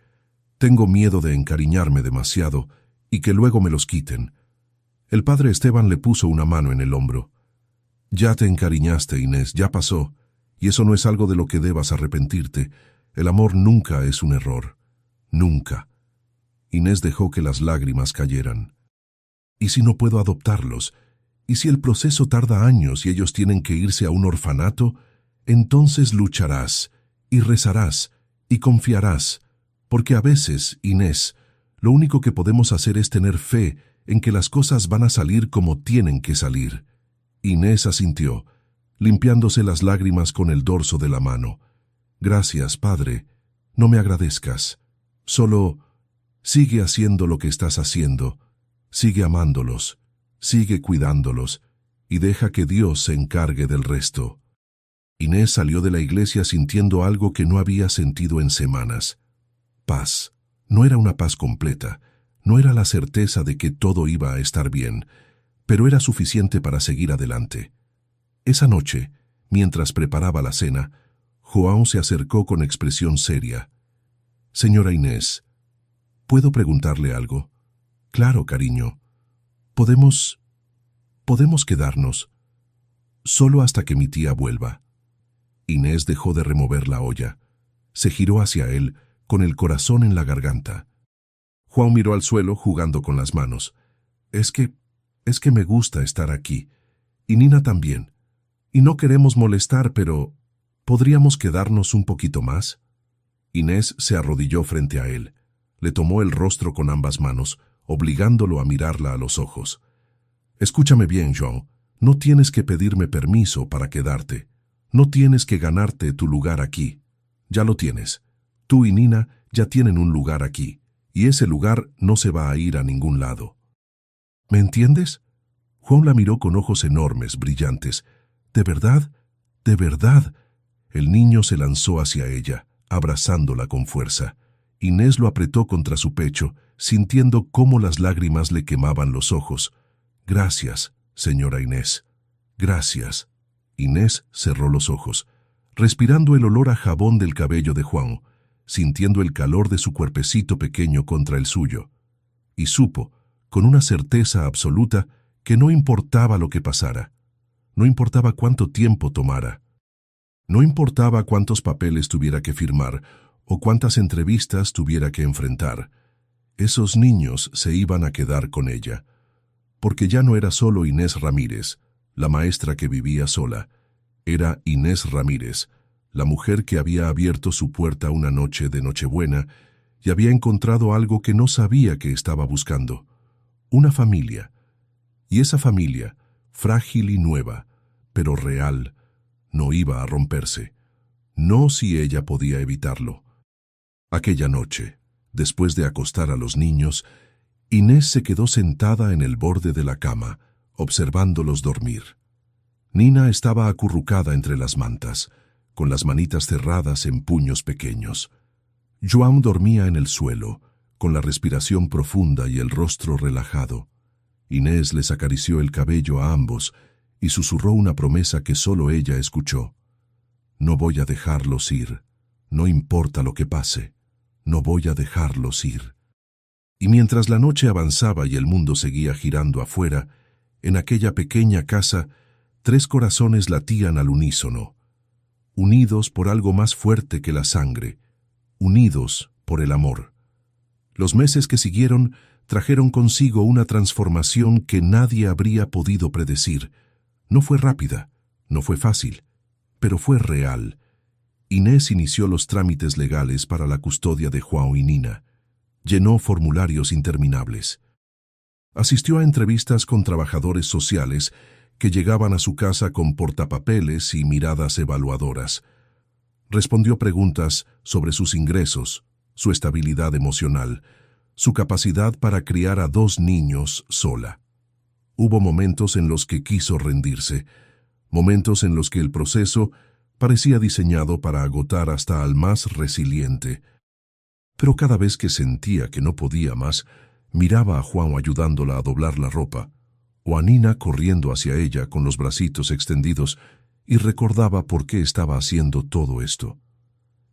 Tengo miedo de encariñarme demasiado y que luego me los quiten». El padre Esteban le puso una mano en el hombro. «Ya te encariñaste, Inés, ya pasó, y eso no es algo de lo que debas arrepentirte. El amor nunca es un error. Nunca». Inés dejó que las lágrimas cayeran. «¿Y si no puedo adoptarlos? ¿Y si el proceso tarda años y ellos tienen que irse a un orfanato? Entonces lucharás, y rezarás, y confiarás, porque a veces, Inés, lo único que podemos hacer es tener fe en que las cosas van a salir como tienen que salir». Inés asintió, limpiándose las lágrimas con el dorso de la mano. «Gracias, padre. No me agradezcas. Solo sigue haciendo lo que estás haciendo. Sigue amándolos, sigue cuidándolos, y deja que Dios se encargue del resto». Inés salió de la iglesia sintiendo algo que no había sentido en semanas. Paz. No era una paz completa, no era la certeza de que todo iba a estar bien, pero era suficiente para seguir adelante. Esa noche, mientras preparaba la cena, João se acercó con expresión seria. «Señora Inés, ¿puedo preguntarle algo?» «Claro, cariño. Podemos quedarnos, solo hasta que mi tía vuelva». Inés dejó de remover la olla. Se giró hacia él, con el corazón en la garganta. João miró al suelo, jugando con las manos. Es que me gusta estar aquí. Y Nina también. Y no queremos molestar, pero ¿podríamos quedarnos un poquito más?» Inés se arrodilló frente a él. Le tomó el rostro con ambas manos, obligándolo a mirarla a los ojos. «Escúchame bien, João. No tienes que pedirme permiso para quedarte. No tienes que ganarte tu lugar aquí. Ya lo tienes. Tú y Nina ya tienen un lugar aquí, y ese lugar no se va a ir a ningún lado». «¿Me entiendes?» João la miró con ojos enormes, brillantes. «¿De verdad? ¿De verdad?» El niño se lanzó hacia ella, abrazándola con fuerza. Inés lo apretó contra su pecho, sintiendo cómo las lágrimas le quemaban los ojos. «Gracias, señora Inés. Gracias». Inés cerró los ojos, respirando el olor a jabón del cabello de Juan, sintiendo el calor de su cuerpecito pequeño contra el suyo. Y supo, con una certeza absoluta, que no importaba lo que pasara. No importaba cuánto tiempo tomara. No importaba cuántos papeles tuviera que firmar o cuántas entrevistas tuviera que enfrentar. Esos niños se iban a quedar con ella. Porque ya no era solo Inés Ramírez, la maestra que vivía sola. Era Inés Ramírez, la mujer que había abierto su puerta una noche de Nochebuena y había encontrado algo que no sabía que estaba buscando. Una familia. Y esa familia, frágil y nueva, pero real, no iba a romperse. No si ella podía evitarlo. Aquella noche, después de acostar a los niños, Inés se quedó sentada en el borde de la cama, observándolos dormir. Nina estaba acurrucada entre las mantas, con las manitas cerradas en puños pequeños. Joan dormía en el suelo, con la respiración profunda y el rostro relajado. Inés les acarició el cabello a ambos y susurró una promesa que solo ella escuchó. «No voy a dejarlos ir. No importa lo que pase. No voy a dejarlos ir». Y mientras la noche avanzaba y el mundo seguía girando afuera, en aquella pequeña casa, 3 corazones latían al unísono, unidos por algo más fuerte que la sangre, unidos por el amor. Los meses que siguieron trajeron consigo una transformación que nadie habría podido predecir. No fue rápida, no fue fácil, pero fue real. Inés inició los trámites legales para la custodia de Juan y Nina. Llenó formularios interminables. Asistió a entrevistas con trabajadores sociales que llegaban a su casa con portapapeles y miradas evaluadoras. Respondió preguntas sobre sus ingresos, su estabilidad emocional, su capacidad para criar a 2 niños sola. Hubo momentos en los que quiso rendirse, momentos en los que el proceso parecía diseñado para agotar hasta al más resiliente. Pero cada vez que sentía que no podía más, miraba a Juan ayudándola a doblar la ropa, o a Nina corriendo hacia ella con los bracitos extendidos, y recordaba por qué estaba haciendo todo esto.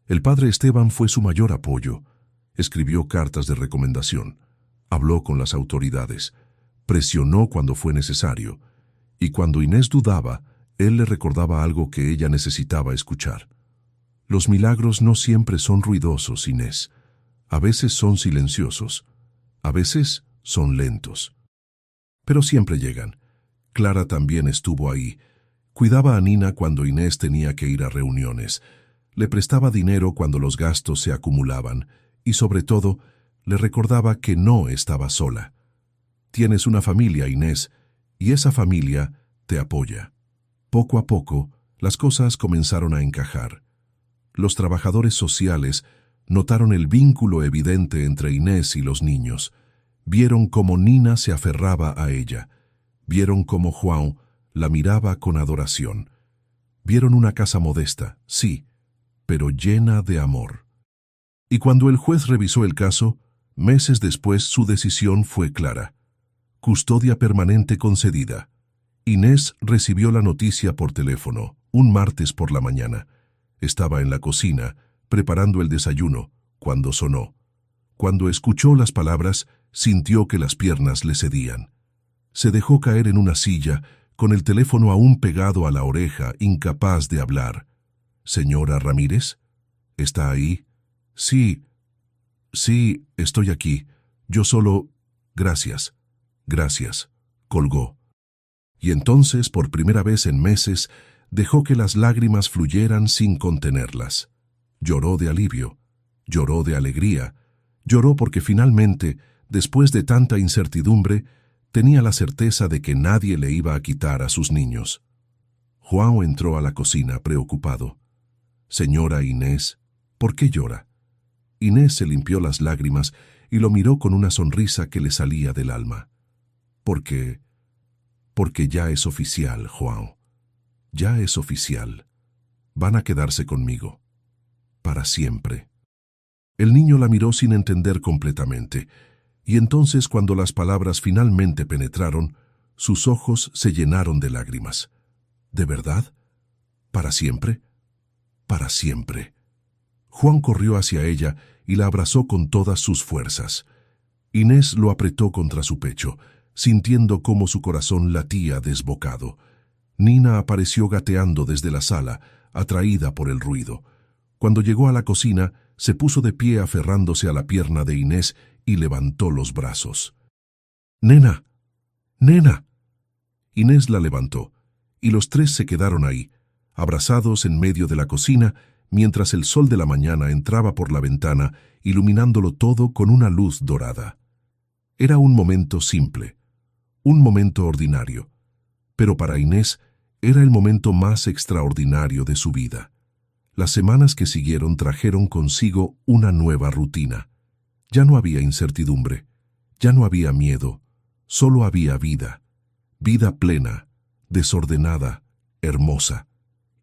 El padre Esteban fue su mayor apoyo. Escribió cartas de recomendación, habló con las autoridades, presionó cuando fue necesario, y cuando Inés dudaba, él le recordaba algo que ella necesitaba escuchar. Los milagros no siempre son ruidosos, Inés. A veces son silenciosos, a veces son lentos. Pero siempre llegan. Clara también estuvo ahí. Cuidaba a Nina cuando Inés tenía que ir a reuniones. Le prestaba dinero cuando los gastos se acumulaban y, sobre todo, le recordaba que no estaba sola. Tienes una familia, Inés, y esa familia te apoya. Poco a poco, las cosas comenzaron a encajar. Los trabajadores sociales notaron el vínculo evidente entre Inés y los niños. Vieron cómo Nina se aferraba a ella. Vieron cómo Juan la miraba con adoración. Vieron una casa modesta, sí, pero llena de amor. Y cuando el juez revisó el caso, meses después su decisión fue clara. Custodia permanente concedida. Inés recibió la noticia por teléfono, un martes por la mañana. Estaba en la cocina, preparando el desayuno, cuando sonó. Cuando escuchó las palabras, sintió que las piernas le cedían. Se dejó caer en una silla, con el teléfono aún pegado a la oreja, incapaz de hablar. «¿Señora Ramírez? ¿Está ahí?» «Sí, estoy aquí. Yo solo... Gracias, gracias», colgó. Y entonces, por primera vez en meses, dejó que las lágrimas fluyeran sin contenerlas. Lloró de alivio, lloró de alegría, lloró porque finalmente, después de tanta incertidumbre, tenía la certeza de que nadie le iba a quitar a sus niños. Juan entró a la cocina preocupado. «Señora Inés, ¿por qué llora?» Inés se limpió las lágrimas y lo miró con una sonrisa que le salía del alma. Porque ya es oficial, Juan. Ya es oficial. Van a quedarse conmigo. Para siempre». El niño la miró sin entender completamente, Y entonces, cuando las palabras finalmente penetraron, sus ojos se llenaron de lágrimas. ¿De verdad? ¿Para siempre? Para siempre. Juan corrió hacia ella y la abrazó con todas sus fuerzas. Inés lo apretó contra su pecho, sintiendo cómo su corazón latía desbocado. Nina apareció gateando desde la sala, atraída por el ruido. Cuando llegó a la cocina, se puso de pie aferrándose a la pierna de Inés y levantó los brazos. «¡Nena! ¡Nena!». Inés la levantó, y los tres se quedaron ahí, abrazados en medio de la cocina, mientras el sol de la mañana entraba por la ventana, iluminándolo todo con una luz dorada. Era un momento simple, un momento ordinario, pero para Inés era el momento más extraordinario de su vida. Las semanas que siguieron trajeron consigo una nueva rutina. Ya no había incertidumbre, ya no había miedo, solo había vida. Vida plena, desordenada, hermosa.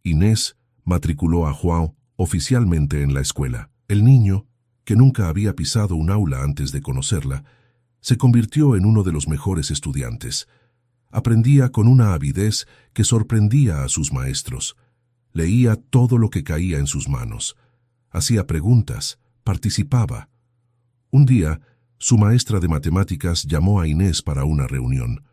Inés matriculó a Juan oficialmente en la escuela. El niño, que nunca había pisado un aula antes de conocerla, se convirtió en uno de los mejores estudiantes. Aprendía con una avidez que sorprendía a sus maestros. Leía todo lo que caía en sus manos. Hacía preguntas, participaba. Un día, su maestra de matemáticas llamó a Inés para una reunión.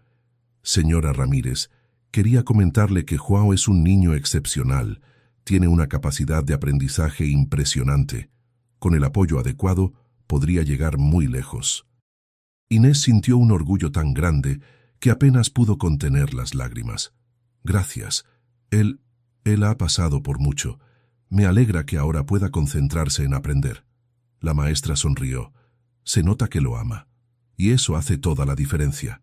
«Señora Ramírez, quería comentarle que Juan es un niño excepcional. Tiene una capacidad de aprendizaje impresionante. Con el apoyo adecuado, podría llegar muy lejos». Inés sintió un orgullo tan grande que apenas pudo contener las lágrimas. «Gracias. Él ha pasado por mucho. Me alegra que ahora pueda concentrarse en aprender». La maestra sonrió. «Se nota que lo ama. Y eso hace toda la diferencia».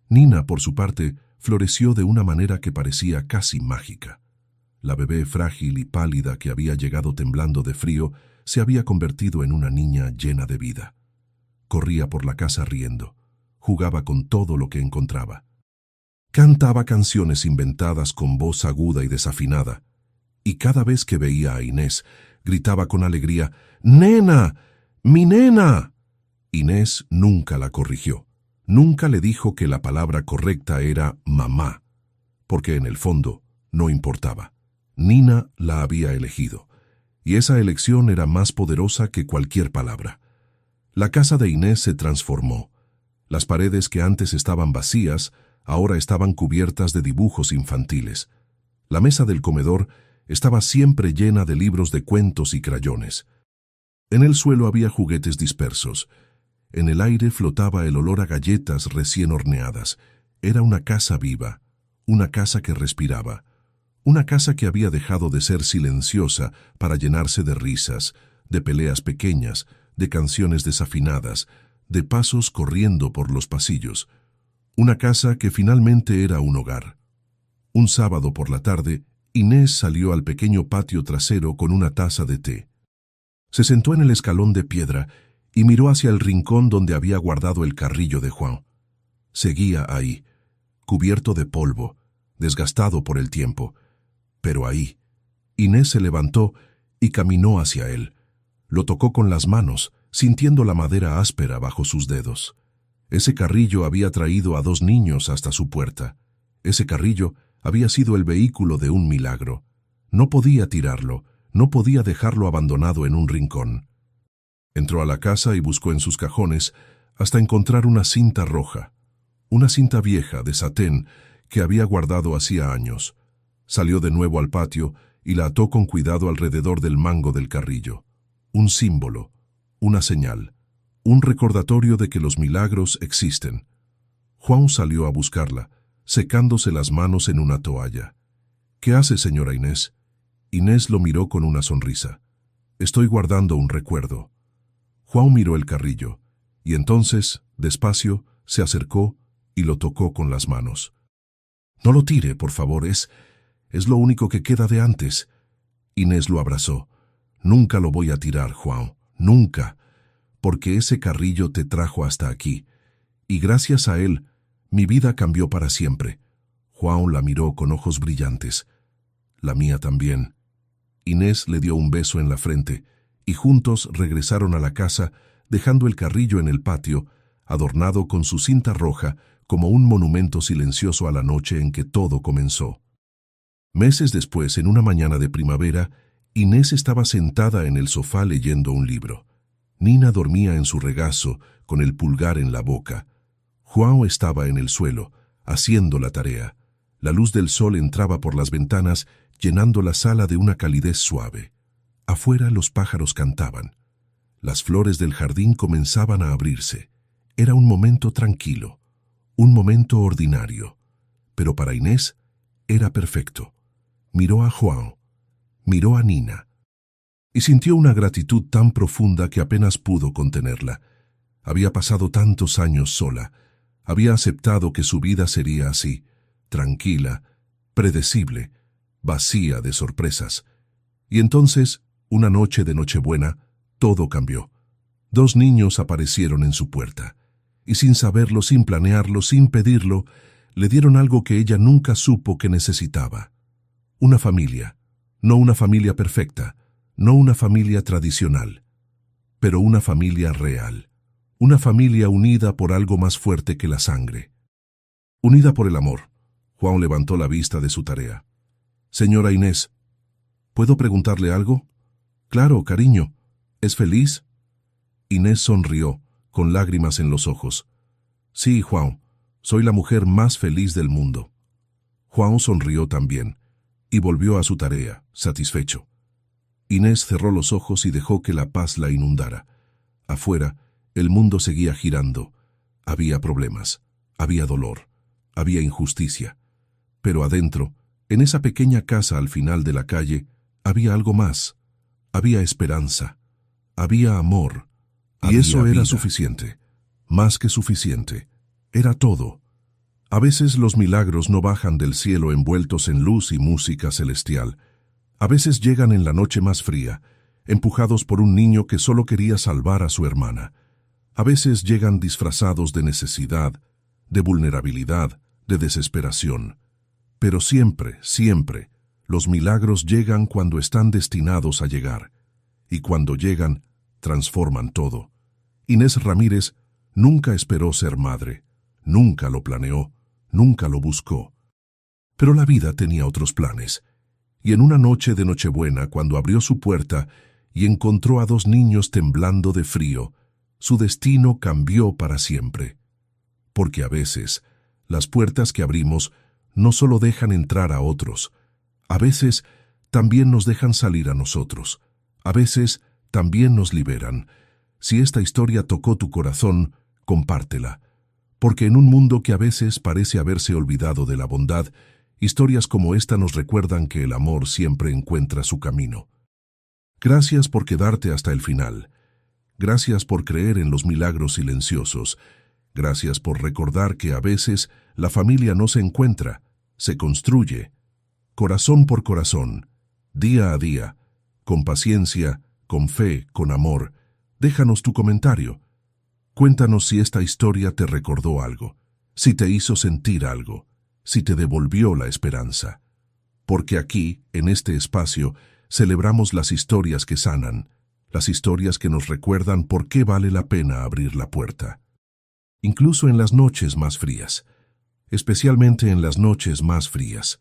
Nina, por su parte, floreció de una manera que parecía casi mágica. La bebé frágil y pálida que había llegado temblando de frío se había convertido en una niña llena de vida. Corría por la casa riendo, jugaba con todo lo que encontraba. Cantaba canciones inventadas con voz aguda y desafinada, y cada vez que veía a Inés, gritaba con alegría: «¡Nena! ¡Mi nena!». Inés nunca la corrigió. Nunca le dijo que la palabra correcta era mamá, porque en el fondo no importaba. Nina la había elegido, y esa elección era más poderosa que cualquier palabra. La casa de Inés se transformó. Las paredes que antes estaban vacías, ahora estaban cubiertas de dibujos infantiles. La mesa del comedor estaba siempre llena de libros de cuentos y crayones. En el suelo había juguetes dispersos. En el aire flotaba el olor a galletas recién horneadas. Era una casa viva, una casa que respiraba, una casa que había dejado de ser silenciosa para llenarse de risas, de peleas pequeñas, de canciones desafinadas, de pasos corriendo por los pasillos. Una casa que finalmente era un hogar. Un sábado por la tarde, Inés salió al pequeño patio trasero con una taza de té. Se sentó en el escalón de piedra y miró hacia el rincón donde había guardado el carrillo de Juan. Seguía ahí, cubierto de polvo, desgastado por el tiempo. Pero ahí, Inés se levantó y caminó hacia él. Lo tocó con las manos, sintiendo la madera áspera bajo sus dedos. Ese carrillo había traído a 2 niños hasta su puerta. Ese carrillo había sido el vehículo de un milagro. No podía tirarlo, no podía dejarlo abandonado en un rincón. Entró a la casa y buscó en sus cajones hasta encontrar una cinta roja, una cinta vieja de satén que había guardado hacía años. Salió de nuevo al patio y la ató con cuidado alrededor del mango del carrillo. Un símbolo, una señal, un recordatorio de que los milagros existen. Juan salió a buscarla, secándose las manos en una toalla. «¿Qué hace, señora Inés?». Inés lo miró con una sonrisa. «Estoy guardando un recuerdo». Juan miró el carrillo, y entonces, despacio, se acercó y lo tocó con las manos. «No lo tire, por favor, es lo único que queda de antes». Inés lo abrazó. «Nunca lo voy a tirar, Juan, nunca, porque ese carrillo te trajo hasta aquí, y gracias a él, mi vida cambió para siempre». Juan la miró con ojos brillantes. «La mía también». Inés le dio un beso en la frente, y juntos regresaron a la casa, dejando el carrillo en el patio, adornado con su cinta roja como un monumento silencioso a la noche en que todo comenzó. Meses después, en una mañana de primavera, Inés estaba sentada en el sofá leyendo un libro. Nina dormía en su regazo, con el pulgar en la boca. João estaba en el suelo, haciendo la tarea. La luz del sol entraba por las ventanas, llenando la sala de una calidez suave. Afuera los pájaros cantaban. Las flores del jardín comenzaban a abrirse. Era un momento tranquilo, un momento ordinario. Pero para Inés era perfecto. Miró a João, miró a Nina, y sintió una gratitud tan profunda que apenas pudo contenerla. Había pasado tantos años sola, había aceptado que su vida sería así, tranquila, predecible, vacía de sorpresas. Y entonces, una noche de Nochebuena, todo cambió. 2 niños aparecieron en su puerta, y sin saberlo, sin planearlo, sin pedirlo, le dieron algo que ella nunca supo que necesitaba. Una familia, no una familia perfecta, no una familia tradicional, pero una familia real, una familia unida por algo más fuerte que la sangre. Unida por el amor. João levantó la vista de su tarea. Señora Inés, ¿puedo preguntarle algo? Claro, cariño. ¿Es feliz? Inés sonrió, con lágrimas en los ojos. Sí, João, soy la mujer más feliz del mundo. João sonrió también, y volvió a su tarea, satisfecho. Inés cerró los ojos y dejó que la paz la inundara. Afuera, el mundo seguía girando. Había problemas, había dolor, había injusticia. Pero adentro, en esa pequeña casa al final de la calle, había algo más. Había esperanza, había amor. Y eso era suficiente, más que suficiente. Era todo. A veces los milagros no bajan del cielo envueltos en luz y música celestial. A veces llegan en la noche más fría, empujados por un niño que solo quería salvar a su hermana. A veces llegan disfrazados de necesidad, de vulnerabilidad, de desesperación. Pero siempre, siempre, los milagros llegan cuando están destinados a llegar. Y cuando llegan, transforman todo. Inés Ramírez nunca esperó ser madre, nunca lo planeó, nunca lo buscó. Pero la vida tenía otros planes. Y en una noche de Nochebuena, cuando abrió su puerta y encontró a 2 niños temblando de frío, su destino cambió para siempre. Porque a veces, las puertas que abrimos no solo dejan entrar a otros, a veces también nos dejan salir a nosotros, a veces también nos liberan. Si esta historia tocó tu corazón, compártela, porque en un mundo que a veces parece haberse olvidado de la bondad, historias como esta nos recuerdan que el amor siempre encuentra su camino. Gracias por quedarte hasta el final. Gracias por creer en los milagros silenciosos. Gracias por recordar que a veces la familia no se encuentra, se construye. Corazón por corazón, día a día, con paciencia, con fe, con amor. Déjanos tu comentario. Cuéntanos si esta historia te recordó algo, si te hizo sentir algo, si te devolvió la esperanza. Porque aquí, en este espacio, celebramos las historias que sanan, las historias que nos recuerdan por qué vale la pena abrir la puerta. Incluso en las noches más frías, especialmente en las noches más frías.